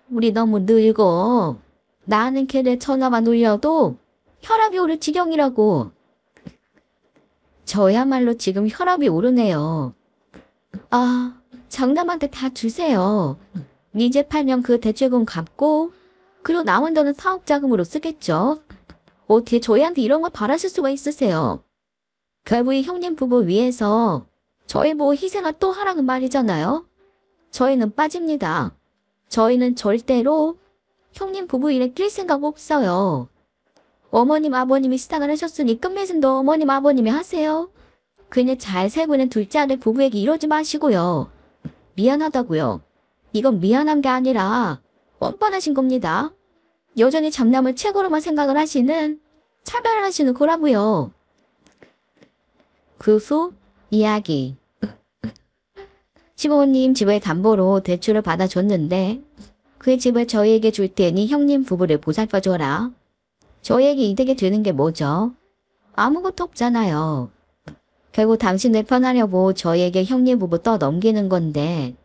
우리 너무 늙어. 나는 걔네 전화만 올려도 혈압이 오를 지경이라고. 저야말로 지금 혈압이 오르네요. 장남한테 다 주세요. 이제 팔면 그 대출금 갚고 그리고 남은 돈은 사업자금으로 쓰겠죠. 어떻게 저희한테 이런 걸 바라실 수가 있으세요? 결국 이 형님 부부 위해서 저희 희생을 또 하라는 말이잖아요. 저희는 빠집니다. 저희는 절대로 형님 부부 일에 낄 생각 없어요. 어머님 아버님이 시작을 하셨으니 끝맺음도 어머님 아버님이 하세요. 그냥 잘 살고 있는 둘째 아들 부부에게 이러지 마시고요. 미안하다고요. 이건 미안한 게 아니라 뻔뻔하신 겁니다. 여전히 장남을 최고로만 생각을 하시는 차별을 하시는 거라고요. 그 후 이야기. 시부모님 집을 담보로 대출을 받아줬는데 그 집을 저희에게 줄 테니 형님 부부를 보살펴줘라. 저희에게 이득이 되는 게 뭐죠? 아무것도 없잖아요. 결국 당신을 편하려고 저희에게 형님 부부 떠넘기는 건데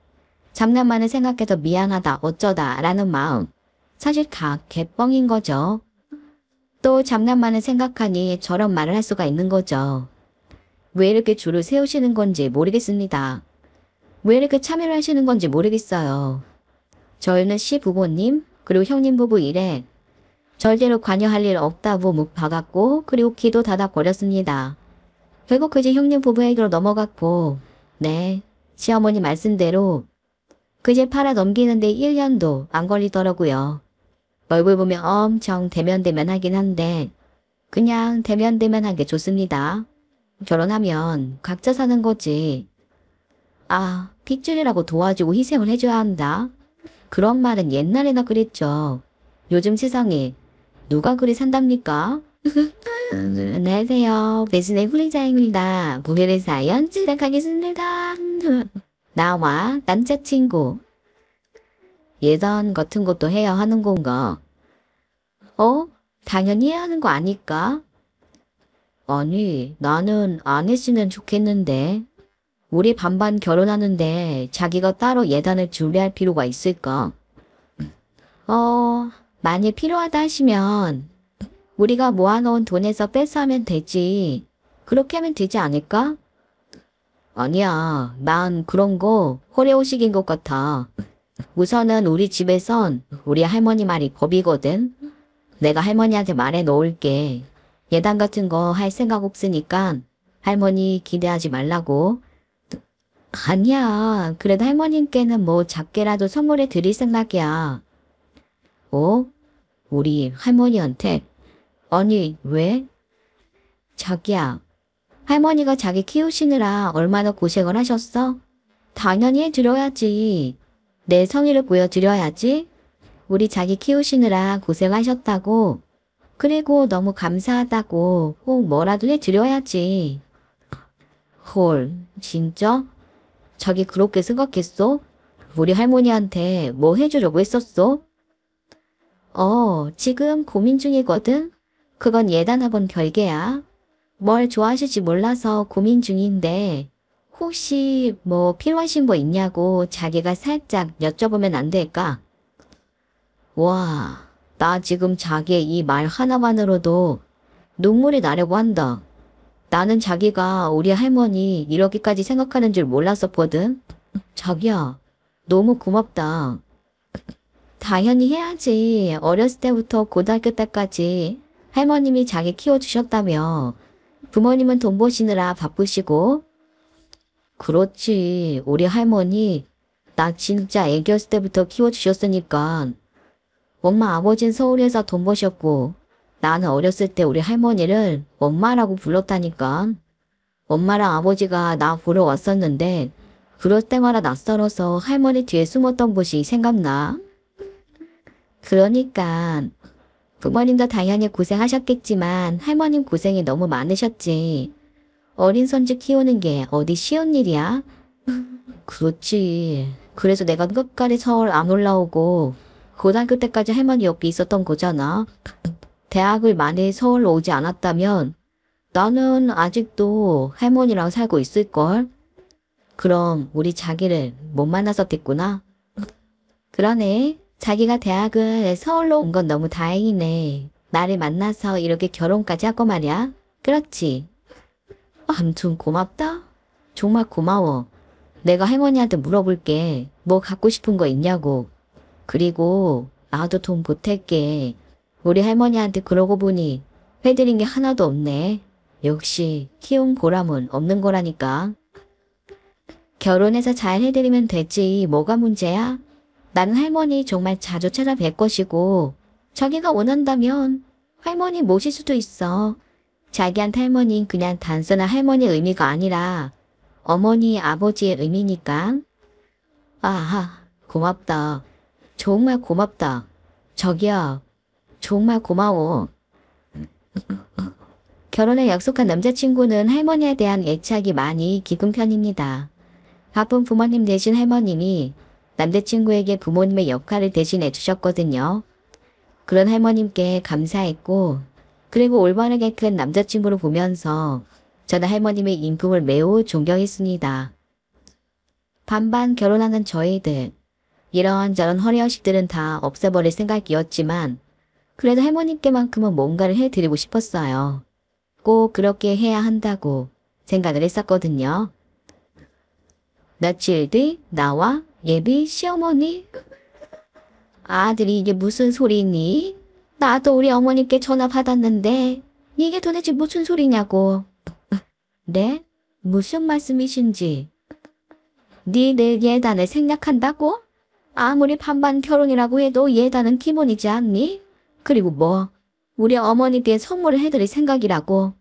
장남만을 생각해서 미안하다 어쩌다 라는 마음 사실 개뻥인 거죠. 또 장남만을 생각하니 저런 말을 할 수가 있는 거죠. 왜 이렇게 줄을 세우시는 건지 모르겠습니다. 왜 이렇게 참여를 하시는 건지 모르겠어요. 저희는 시부모님 그리고 형님 부부 일에 절대로 관여할 일 없다고 묵 박았고 그리고 기도 닫아버렸습니다. 결국 그 집 형님 부부에게로 넘어갔고 시어머니 말씀대로 그 집 팔아 넘기는데 1년도 안 걸리더라고요. 얼굴 보면 엄청 대면대면하긴 한데 그냥 대면대면한 게 좋습니다. 결혼하면 각자 사는 거지. 픽줄이라고 도와주고 희생을 해줘야 한다. 그런 말은 옛날에나 그랬죠. 요즘 세상에 누가 그리 산답니까? 안녕하세요. 배신의 훈리자입니다. 부별의 사연 시작하겠습니다. 나와 남자친구. 예단 같은 것도 해야 하는 건가? 당연히 해야 하는 거 아닐까? 아니, 나는 안 했으면 좋겠는데. 우리 반반 결혼하는데 자기가 따로 예단을 준비할 필요가 있을까? 만일 필요하다 하시면 우리가 모아놓은 돈에서 빼서 하면 되지. 그렇게 하면 되지 않을까? 아니야, 난 그런 거 호래호식인 것 같아. 우선은 우리 집에선 우리 할머니 말이 법이거든. 내가 할머니한테 말해 놓을게. 예단 같은 거 할 생각 없으니까 할머니 기대하지 말라고. 아니야, 그래도 할머님께는 작게라도 선물해 드릴 생각이야. 우리 할머니한테? 아니, 왜? 자기야, 할머니가 자기 키우시느라 얼마나 고생을 하셨어? 당연히 해드려야지. 내 성의를 보여드려야지. 우리 자기 키우시느라 고생하셨다고. 그리고 너무 감사하다고 꼭 뭐라도 해드려야지. 헐, 진짜? 자기 그렇게 생각했어? 우리 할머니한테 뭐 해주려고 했었어? 지금 고민 중이거든? 그건 예단학원 별개야. 뭘 좋아하실지 몰라서 고민 중인데 혹시 필요하신 거 있냐고 자기가 살짝 여쭤보면 안 될까? 와, 나 지금 자기의 이 말 하나만으로도 눈물이 나려고 한다. 나는 자기가 우리 할머니 이렇게까지 생각하는 줄 몰랐었거든. 자기야, 너무 고맙다. 당연히 해야지. 어렸을 때부터 고등학교 때까지 할머님이 자기 키워주셨다며. 부모님은 돈 버시느라 바쁘시고 그렇지. 우리 할머니 나 진짜 애기였을 때부터 키워주셨으니까. 엄마 아버진 서울에서 돈 버셨고 나는 어렸을 때 우리 할머니를 엄마라고 불렀다니까. 엄마랑 아버지가 나 보러 왔었는데 그럴 때마다 낯설어서 할머니 뒤에 숨었던 곳이 생각나. 그러니까 부모님도 당연히 고생하셨겠지만 할머님 고생이 너무 많으셨지. 어린 손주 키우는 게 어디 쉬운 일이야? 그렇지. 그래서 내가 끝까지 서울 안 올라오고 고등학교 때까지 할머니 옆에 있었던 거잖아. 대학을 많이 서울로 오지 않았다면 나는 아직도 할머니랑 살고 있을걸? 그럼 우리 자기를 못 만났었겠구나. 그러네. 자기가 대학을 서울로 온 건 너무 다행이네. 나를 만나서 이렇게 결혼까지 하고 말이야. 그렇지? 아무튼 고맙다. 정말 고마워. 내가 할머니한테 물어볼게. 뭐 갖고 싶은 거 있냐고. 그리고 나도 돈 보탤게. 우리 할머니한테 그러고 보니 해드린 게 하나도 없네. 역시 키운 보람은 없는 거라니까. 결혼해서 잘 해드리면 되지. 뭐가 문제야? 나는 할머니 정말 자주 찾아뵐 것이고 자기가 원한다면 할머니 모실 수도 있어. 자기한테 할머니는 그냥 단순한 할머니의 의미가 아니라 어머니, 아버지의 의미니까. 아하, 고맙다. 정말 고맙다. 저기요, 정말 고마워. 결혼을 약속한 남자친구는 할머니에 대한 애착이 많이 깊은 편입니다. 바쁜 부모님 대신 할머님이 남자친구에게 부모님의 역할을 대신해 주셨거든요. 그런 할머님께 감사했고 그리고 올바르게 큰 남자친구를 보면서 저는 할머님의 인품을 매우 존경했습니다. 반반 결혼하는 저희들, 이런저런 허례허식들은 다 없애버릴 생각이었지만 그래도 할머님께만큼은 뭔가를 해드리고 싶었어요. 꼭 그렇게 해야 한다고 생각을 했었거든요. 며칠 뒤 나와 예비 시어머니. 아들이 이게 무슨 소리니? 나도 우리 어머님께 전화 받았는데 이게 도대체 무슨 소리냐고. 네? 무슨 말씀이신지. 니들 예단을 생략한다고? 아무리 반반 결혼이라고 해도 예단은 기본이지 않니? 그리고 뭐 우리 어머니께 선물을 해드릴 생각이라고.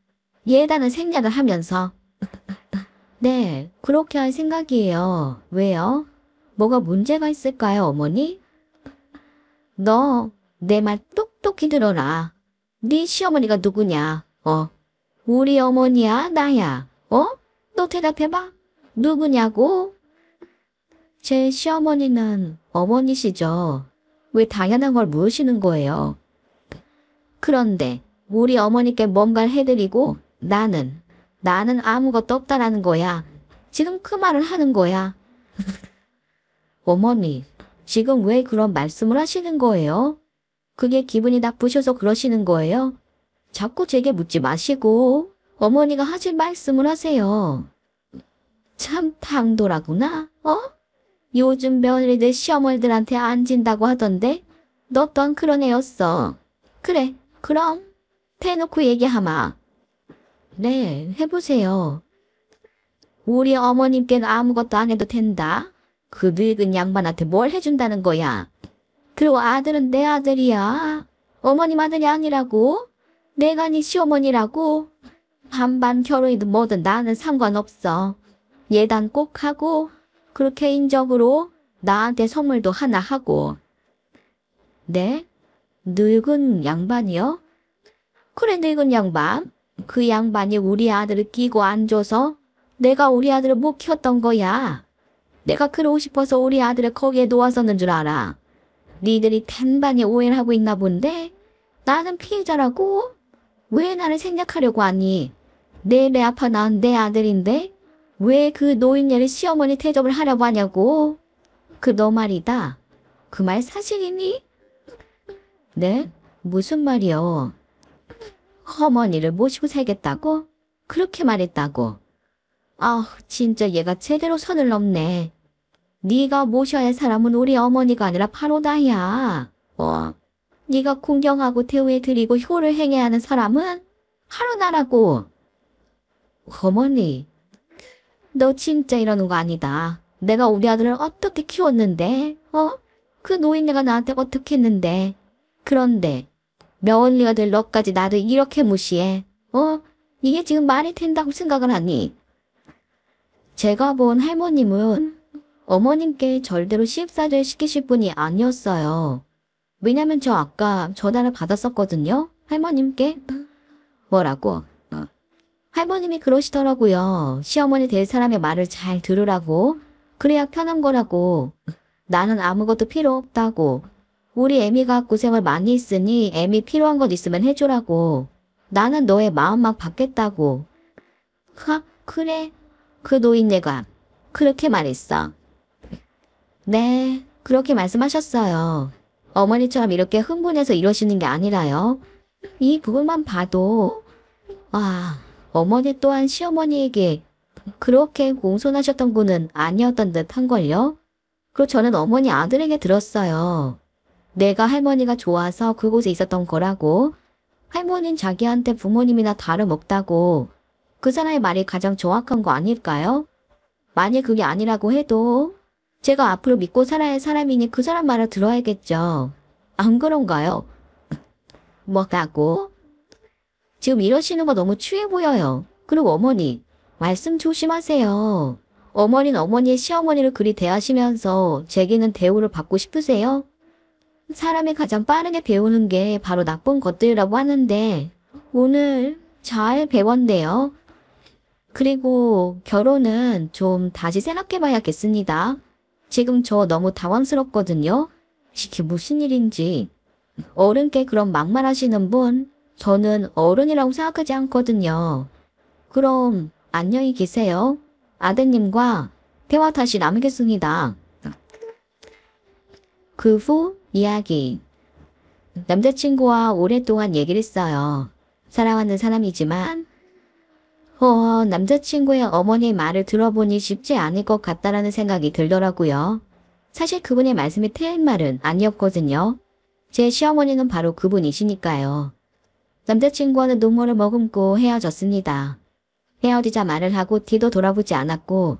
예단은 생략을 하면서. 네, 그렇게 할 생각이에요. 왜요? 뭐가 문제가 있을까요, 어머니? 너 내 말 똑똑히 들어라. 네 시어머니가 누구냐? 우리 어머니야, 나야. 너 대답해봐. 누구냐고? 제 시어머니는 어머니시죠. 왜 당연한 걸 물으시는 거예요? 그런데 우리 어머니께 뭔가를 해드리고 나는 아무것도 없다라는 거야. 지금 그 말을 하는 거야. 어머니, 지금 왜 그런 말씀을 하시는 거예요? 그게 기분이 나쁘셔서 그러시는 거예요? 자꾸 제게 묻지 마시고 어머니가 하실 말씀을 하세요. 참 당돌하구나, 요즘 며느리들 시어머니들한테 안 진다고 하던데 너 또한 그런 애였어. 그래, 그럼 대놓고 얘기하마. 네, 해보세요. 우리 어머님께는 아무것도 안 해도 된다. 그 늙은 양반한테 뭘 해준다는 거야. 그리고 아들은 내 아들이야. 어머님 아들이 아니라고. 내가 네 시어머니라고. 반반 결혼이든 뭐든 나는 상관없어. 예단 꼭 하고 그렇게 개인적으로 나한테 선물도 하나 하고. 네? 늙은 양반이요? 그래, 늙은 양반. 그 양반이 우리 아들을 끼고 앉아서 내가 우리 아들을 못 키웠던 거야. 내가 그러고 싶어서 우리 아들을 거기에 놓았었는 줄 알아. 니들이 단반에 오해를 하고 있나 본데 나는 피해자라고? 왜 나를 생략하려고 하니? 내 배 아파 낳은 내 아들인데 왜 그 노인네를 시어머니 대접을 하려고 하냐고? 그 너 말이다. 그 말 사실이니? 네? 무슨 말이요? 어머니를 모시고 살겠다고? 그렇게 말했다고? 진짜 얘가 제대로 선을 넘네. 네가 모셔야 할 사람은 우리 어머니가 아니라 바로 나야. 네가 공경하고 대우해드리고 효를 행해야 하는 사람은 바로 나라고. 어머니, 너 진짜 이러는 거 아니다. 내가 우리 아들을 어떻게 키웠는데? 그 노인네가 나한테 어떻게 했는데? 그런데 며느리가 될 너까지 나를 이렇게 무시해. 이게 지금 말이 된다고 생각을 하니? 제가 본 할머님은 어머님께 절대로 시집살이를 시키실 분이 아니었어요. 왜냐면 저 아까 전화를 받았었거든요. 할머님께. 뭐라고? 할머님이 그러시더라고요. 시어머니 될 사람의 말을 잘 들으라고. 그래야 편한 거라고. 나는 아무것도 필요 없다고. 우리 애미가 고생을 많이 했으니 애미 필요한 것 있으면 해주라고. 나는 너의 마음만 받겠다고. 그래. 그 노인네가 그렇게 말했어. 네, 그렇게 말씀하셨어요. 어머니처럼 이렇게 흥분해서 이러시는 게 아니라요. 이 부분만 봐도 어머니 또한 시어머니에게 그렇게 공손하셨던 분은 아니었던 듯한걸요. 그리고 저는 어머니 아들에게 들었어요. 내가 할머니가 좋아서 그곳에 있었던 거라고. 할머니는 자기한테 부모님이나 다름없다고. 그 사람의 말이 가장 정확한 거 아닐까요? 만약 그게 아니라고 해도 제가 앞으로 믿고 살아야 할 사람이니 그 사람 말을 들어야겠죠. 안 그런가요? 뭐라고? 지금 이러시는 거 너무 추해 보여요. 그리고 어머니, 말씀 조심하세요. 어머니는 어머니의 시어머니를 그리 대하시면서 제게는 대우를 받고 싶으세요? 사람이 가장 빠르게 배우는 게 바로 나쁜 것들이라고 하는데 오늘 잘 배웠네요. 그리고 결혼은 좀 다시 생각해봐야겠습니다. 지금 저 너무 당황스럽거든요. 이게 무슨 일인지. 어른께 그런 막말하시는 분, 저는 어른이라고 생각하지 않거든요. 그럼 안녕히 계세요. 아드님과 대화 다시 나누겠습니다. 그 후 이야기. 남자친구와 오랫동안 얘기를 했어요. 사랑하는 사람이지만 남자친구의 어머니의 말을 들어보니 쉽지 않을 것 같다라는 생각이 들더라고요. 사실 그분의 말씀이 틀린 말은 아니었거든요. 제 시어머니는 바로 그분이시니까요. 남자친구와는 눈물을 머금고 헤어졌습니다. 헤어지자 말을 하고 뒤도 돌아보지 않았고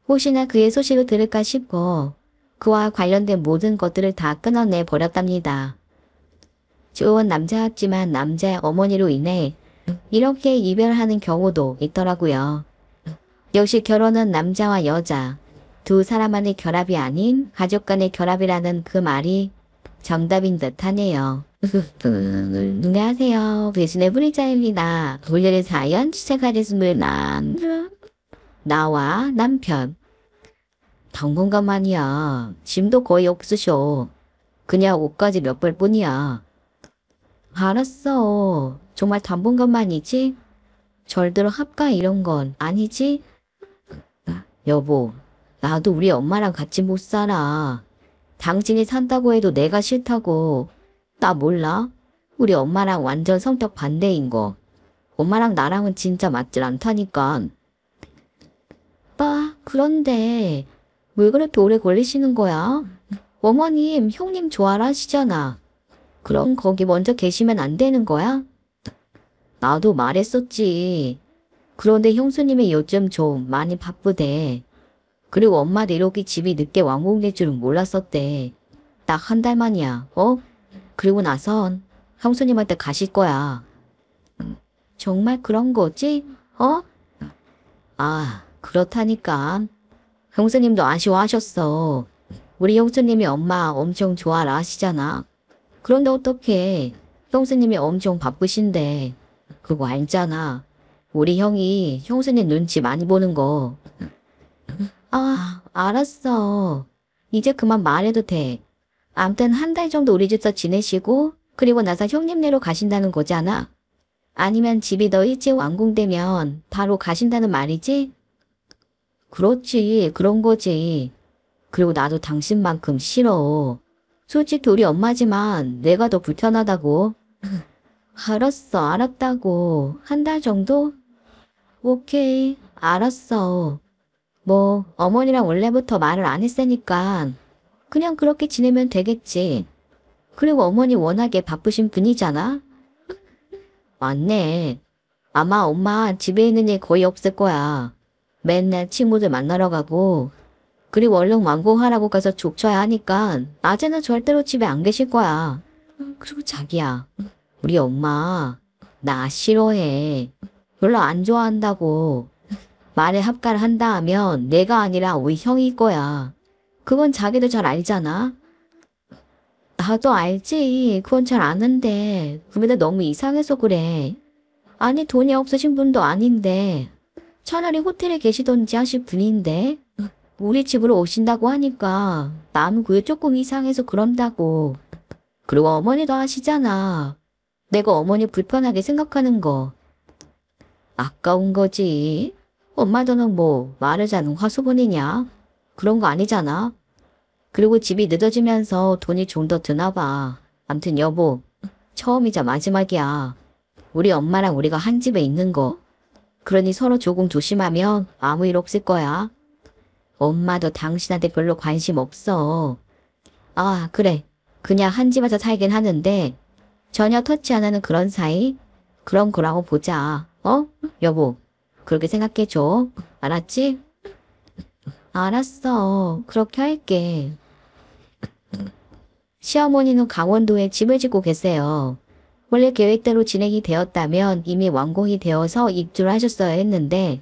혹시나 그의 소식을 들을까 싶고 그와 관련된 모든 것들을 다 끊어내 버렸답니다. 좋은 남자였지만 남자의 어머니로 인해 이렇게 이별하는 경우도 있더라고요. 역시 결혼은 남자와 여자, 두 사람만의 결합이 아닌 가족 간의 결합이라는 그 말이 정답인 듯하네요. 안녕하세요. 배신의 불의자입니다. 오늘의 사연 시작하겠습니다. 나와 남편. 당분간만이야. 짐도 거의 없으셔. 그냥 옷까지 몇 벌 뿐이야. 알았어. 정말 당분간만이지? 절대로 합가 이런 건 아니지? 여보, 나도 우리 엄마랑 같이 못 살아. 당신이 산다고 해도 내가 싫다고. 나 몰라? 우리 엄마랑 완전 성격 반대인 거. 엄마랑 나랑은 진짜 맞질 않다니까. 그런데 왜 그렇게 오래 걸리시는 거야? 어머님, 형님 좋아라 하시잖아. 그럼 거기 먼저 계시면 안 되는 거야? 나도 말했었지. 그런데 형수님이 요즘 좀 많이 바쁘대. 그리고 엄마 내려오기 집이 늦게 완공될 줄은 몰랐었대. 딱 한 달 만이야. 그리고 나선 형수님한테 가실 거야. 정말 그런 거지? 그렇다니까. 형수님도 아쉬워하셨어. 우리 형수님이 엄마 엄청 좋아라 하시잖아. 그런데 어떡해. 형수님이 엄청 바쁘신데. 그거 알잖아. 우리 형이 형수님 눈치 많이 보는 거. 알았어. 이제 그만 말해도 돼. 암튼 한 달 정도 우리 집서 지내시고 그리고 나서 형님네로 가신다는 거잖아. 아니면 집이 더 일찍 완공되면 바로 가신다는 말이지? 그렇지. 그런 거지. 그리고 나도 당신만큼 싫어. 솔직히 우리 엄마지만 내가 더 불편하다고. 알았어. 알았다고. 한 달 정도? 오케이. 알았어. 뭐 어머니랑 원래부터 말을 안 했으니까 그냥 그렇게 지내면 되겠지. 그리고 어머니 워낙에 바쁘신 분이잖아. 맞네. 아마 엄마 집에 있는 일 거의 없을 거야. 맨날 친구들 만나러 가고, 그리고 얼른 완공하라고 가서 족쳐야 하니까 낮에는 절대로 집에 안 계실 거야. 그리고 자기야, 우리 엄마 나 싫어해. 별로 안 좋아한다고. 말에 합가를 한다 하면 내가 아니라 우리 형일 거야. 그건 자기도 잘 알잖아. 나도 알지. 그건 잘 아는데 근데 너무 이상해서 그래. 아니 돈이 없으신 분도 아닌데 차라리 호텔에 계시던지 하실 분인데 우리 집으로 오신다고 하니까 나는 그게 조금 이상해서 그런다고. 그리고 어머니도 아시잖아. 내가 어머니 불편하게 생각하는 거. 아까운 거지. 엄마도는 뭐 마르자는 화수분이냐? 그런 거 아니잖아. 그리고 집이 늦어지면서 돈이 좀 더 드나 봐. 암튼 여보, 처음이자 마지막이야. 우리 엄마랑 우리가 한 집에 있는 거. 그러니 서로 조금 조심하면 아무 일 없을 거야. 엄마도 당신한테 별로 관심 없어. 아, 그래. 그냥 한 집에서 살긴 하는데 전혀 터치 안 하는 그런 사이? 그럼 그러고 보자. 어? 여보, 그렇게 생각해줘. 알았지? 알았어. 그렇게 할게. 시어머니는 강원도에 집을 짓고 계세요. 원래 계획대로 진행이 되었다면 이미 완공이 되어서 입주를 하셨어야 했는데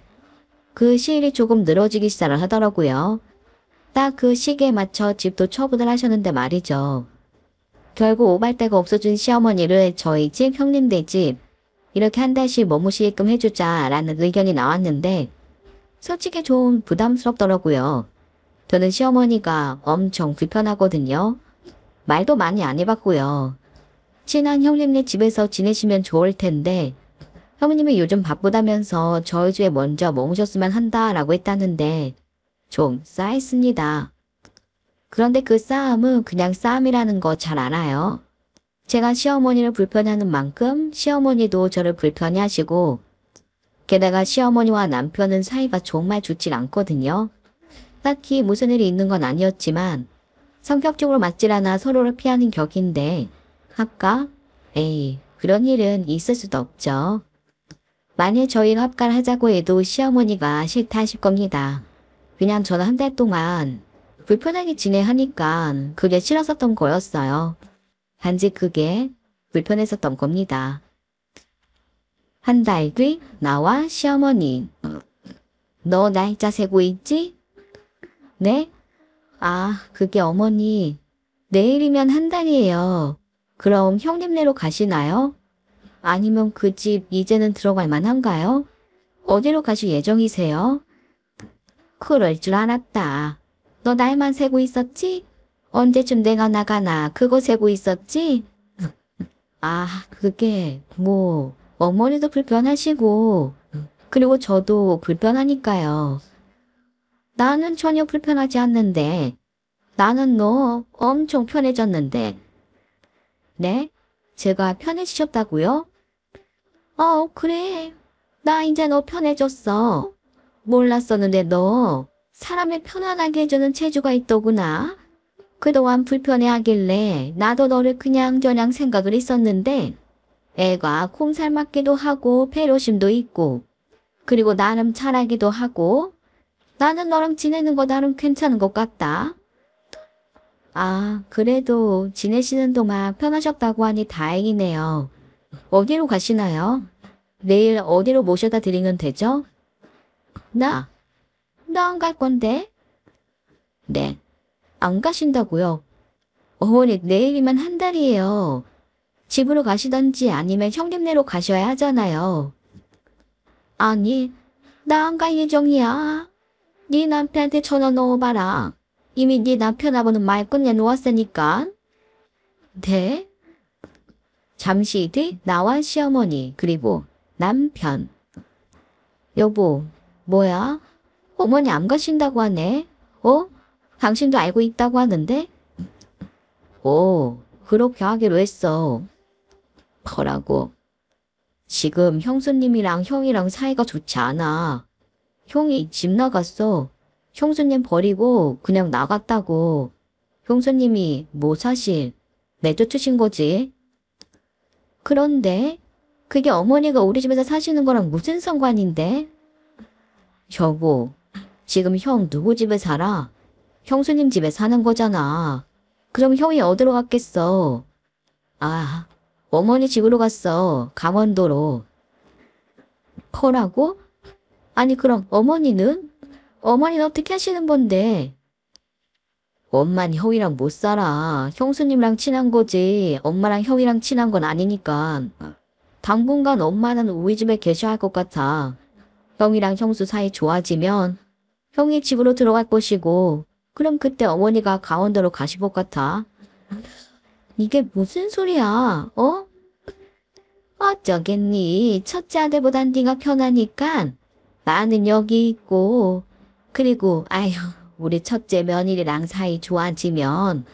그 시일이 조금 늘어지기 시작을 하더라고요. 딱 그 시기에 맞춰 집도 처분을 하셨는데 말이죠. 결국 오갈 데가 없어진 시어머니를 저희 집, 형님네 집 이렇게 한 달씩 머무시게끔 해주자라는 의견이 나왔는데 솔직히 좀 부담스럽더라고요. 저는 시어머니가 엄청 불편하거든요. 말도 많이 안 해봤고요. 친한 형님네 집에서 지내시면 좋을 텐데 형님이 요즘 바쁘다면서 저희 집에 먼저 머무셨으면 한다라고 했다는데 좀 싸했습니다. 그런데 그 싸움은 그냥 싸움이라는 거 잘 알아요. 제가 시어머니를 불편해하는 만큼 시어머니도 저를 불편해하시고 게다가 시어머니와 남편은 사이가 정말 좋질 않거든요. 딱히 무슨 일이 있는 건 아니었지만 성격적으로 맞질 않아 서로를 피하는 격인데 합가? 에이, 그런 일은 있을 수도 없죠. 만일 저희가 합가를 하자고 해도 시어머니가 싫다 하실 겁니다. 그냥 저는 한 달 동안 불편하게 지내하니까 그게 싫었었던 거였어요. 단지 그게 불편했었던 겁니다. 한 달 뒤 나와 시어머니. 너 날짜 세고 있지? 네? 아, 그게 어머니. 내일이면 한 달이에요. 그럼 형님네로 가시나요? 아니면 그 집 이제는 들어갈 만한가요? 어디로 가실 예정이세요? 그럴 줄 알았다. 너 날만 세고 있었지? 언제쯤 내가 나가나 그거 세고 있었지? 아, 그게 뭐 어머니도 불편하시고 그리고 저도 불편하니까요. 나는 전혀 불편하지 않는데 나는 너 엄청 편해졌는데. 네? 제가 편해지셨다고요? 그래. 나 이제 너 편해졌어. 몰랐었는데 너 사람을 편안하게 해주는 재주가 있더구나. 그동안 불편해하길래 나도 너를 그냥저냥 생각을 했었는데 애가 콩살 맞기도 하고 배려심도 있고 그리고 나름 잘하기도 하고 나는 너랑 지내는 거 나름 괜찮은 것 같다. 아, 그래도 지내시는 동안 편하셨다고 하니 다행이네요. 어디로 가시나요? 내일 어디로 모셔다 드리면 되죠? 나 안 갈 건데? 네, 안 가신다고요? 어머니 내일이면 한 달이에요. 집으로 가시던지 아니면 형님네로 가셔야 하잖아요. 아니, 나 안 갈 예정이야. 네 남편한테 전화 넣어봐라. 이미 네 남편하고는 말 끝내놓았으니까. 네? 잠시 뒤 나와 시어머니 그리고 남편. 여보, 뭐야? 어머니 안 가신다고 하네. 당신도 알고 있다고 하는데? 오, 그렇게 하기로 했어. 뭐라고? 지금 형수님이랑 형이랑 사이가 좋지 않아. 형이 집 나갔어. 형수님 버리고 그냥 나갔다고. 형수님이 뭐 사실 내쫓으신 거지. 그런데 그게 어머니가 우리 집에서 사시는 거랑 무슨 상관인데? 여보, 지금 형 누구 집에 살아? 형수님 집에 사는 거잖아. 그럼 형이 어디로 갔겠어? 아, 어머니 집으로 갔어. 강원도로. 뭐라고? 아니 그럼 어머니는? 어머니는 어떻게 하시는 건데? 엄만 형이랑 못 살아. 형수님랑 친한 거지. 엄마랑 형이랑 친한 건 아니니까. 당분간 엄마는 우리 집에 계셔야 할 것 같아. 형이랑 형수 사이 좋아지면 형이 집으로 들어갈 것이고 그럼 그때 어머니가 강원도로 가실 것 같아. 이게 무슨 소리야? 어? 어쩌겠니? 첫째 아들보단 네가 편하니까 나는 여기 있고 그리고 아휴 우리 첫째 며느리랑 사이 좋아지면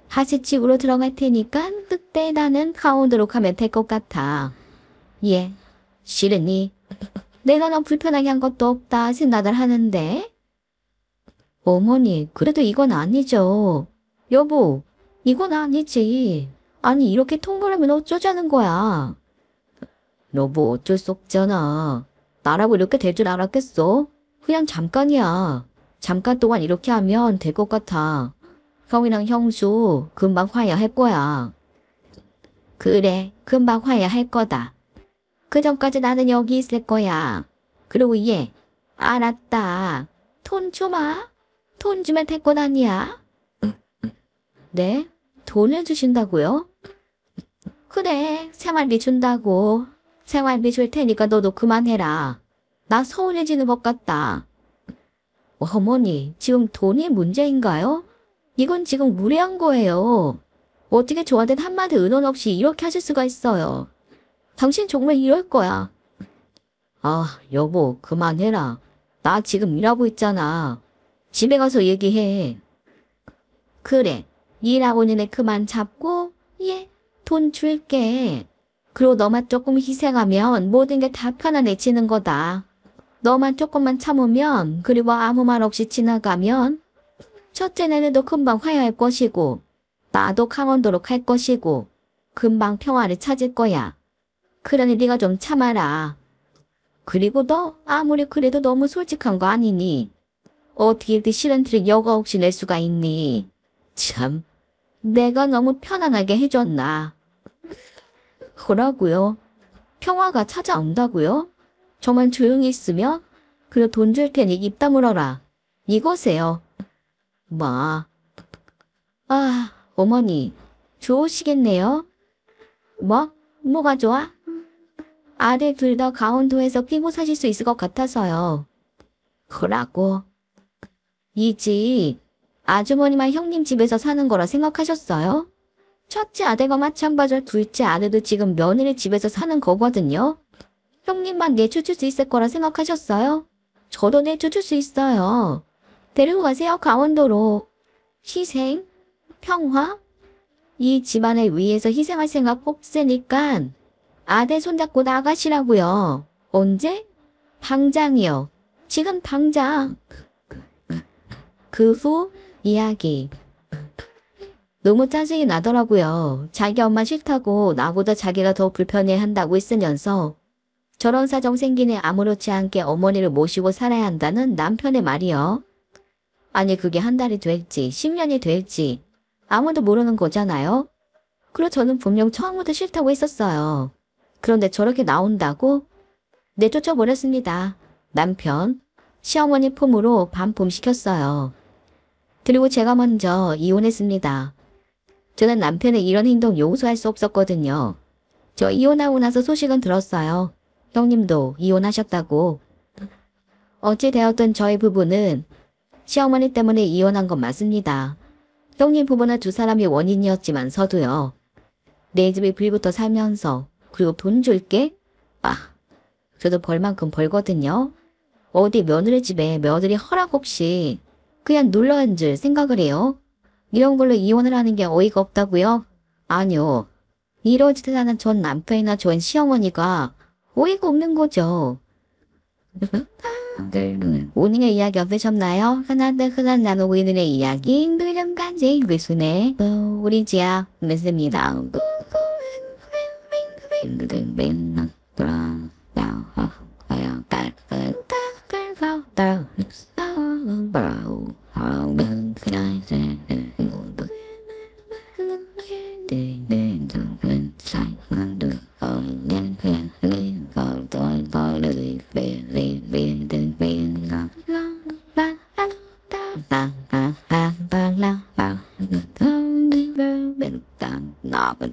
하시집으로 들어갈 테니까 그때 나는 강원도로 가면 될 것 같아. 예, 싫으니? 내가 너 불편하게 한 것도 없다 생각을 하는데. 어머니, 그래도 이건 아니죠. 여보, 이건 아니지. 아니, 이렇게 통보하면 어쩌자는 거야. 여보, 어쩔 수 없잖아. 나라고 이렇게 될 줄 알았겠어? 그냥 잠깐이야. 잠깐 동안 이렇게 하면 될 것 같아. 형이랑 형수 금방 화해할 거야. 그래, 금방 화해할 거다. 그 전까지 나는 여기 있을 거야. 그리고 얘, 알았다. 돈 주마. 돈 주면 될 건 아니야. 네? 돈을 주신다고요? 그래, 생활비 준다고. 생활비 줄 테니까 너도 그만해라. 나 서운해지는 것 같다. 어머니, 지금 돈이 문제인가요? 이건 지금 무례한 거예요. 어떻게 저한테 한마디 의논 없이 이렇게 하실 수가 있어요. 당신 정말 이럴 거야. 아, 여보, 그만해라. 나 지금 일하고 있잖아. 집에 가서 얘기해. 그래, 일하고 있는 애 그만 잡고, 예, 돈 줄게. 그리고 너만 조금 희생하면 모든 게 다 편안해지는 거다. 너만 조금만 참으면, 그리고 아무 말 없이 지나가면, 첫째 내내도 금방 화해할 것이고, 나도 강원도로 갈 것이고, 금방 평화를 찾을 거야. 그러니 네가 좀 참아라. 그리고 너 아무리 그래도 너무 솔직한 거 아니니? 어떻게 이렇게 싫은 티를 여과 없이 낼 수가 있니? 참, 내가 너무 편안하게 해줬나? 그러고요. 평화가 찾아온다고요? 저만 조용히 있으면? 그리고 돈 줄 테니 입 다물어라. 이거세요. 뭐? 아, 어머니, 좋으시겠네요? 뭐? 뭐가 좋아? 아들 둘 다 강원도에서 피고 사실 수 있을 것 같아서요. 그러고 이 집 아주머니만 형님 집에서 사는 거라 생각하셨어요? 첫째 아들과 마찬가지로 둘째 아들도 지금 며느리 집에서 사는 거거든요. 형님만 내쫓을 수 있을 거라 생각하셨어요? 저도 내쫓을 수 있어요. 데리고 가세요, 강원도로. 희생? 평화? 이 집안을 위해서 희생할 생각 없으니까 아들 손잡고 나가시라고요. 언제? 당장이요. 지금 당장. 그 후 이야기. 너무 짜증이 나더라고요. 자기 엄마 싫다고 나보다 자기가 더 불편해한다고 있으면서 저런 사정 생기네 아무렇지 않게 어머니를 모시고 살아야 한다는 남편의 말이요. 아니 그게 한 달이 될지 10년이 될지 아무도 모르는 거잖아요. 그리고 저는 분명 처음부터 싫다고 했었어요. 그런데 저렇게 나온다고? 내쫓아버렸습니다. 남편, 시어머니 품으로 반품시켰어요. 그리고 제가 먼저 이혼했습니다. 저는 남편의 이런 행동 용서할 수 없었거든요. 저 이혼하고 나서 소식은 들었어요. 형님도 이혼하셨다고. 어찌되었든 저희 부부는 시어머니 때문에 이혼한 건 맞습니다. 형님 부부는 두 사람이 원인이었지만서도요. 내 집에 불부터 살면서 그리고 돈 줄게? 아, 저도 벌만큼 벌거든요. 어디 며느리 집에 며느리 허락 없이 그냥 놀러 앉을 생각을 해요? 이런 걸로 이혼을 하는 게 어이가 없다고요? 아니요. 이러지도 않은 전 남편이나 전 시어머니가 어이가 없는 거죠. 오늘의 이야기 어떠셨나요? 하나도 흔한 나누고 있는 이야기 누령까지 글순에 우리 지아 맺습니다. tao bảo họ bên cái sẽ ngủ được để trong bên sai ngang được không nhân khen lên còn tôi đời về đến bên ngang ba ta ta la bảo thơm đi bên tàng nọ bên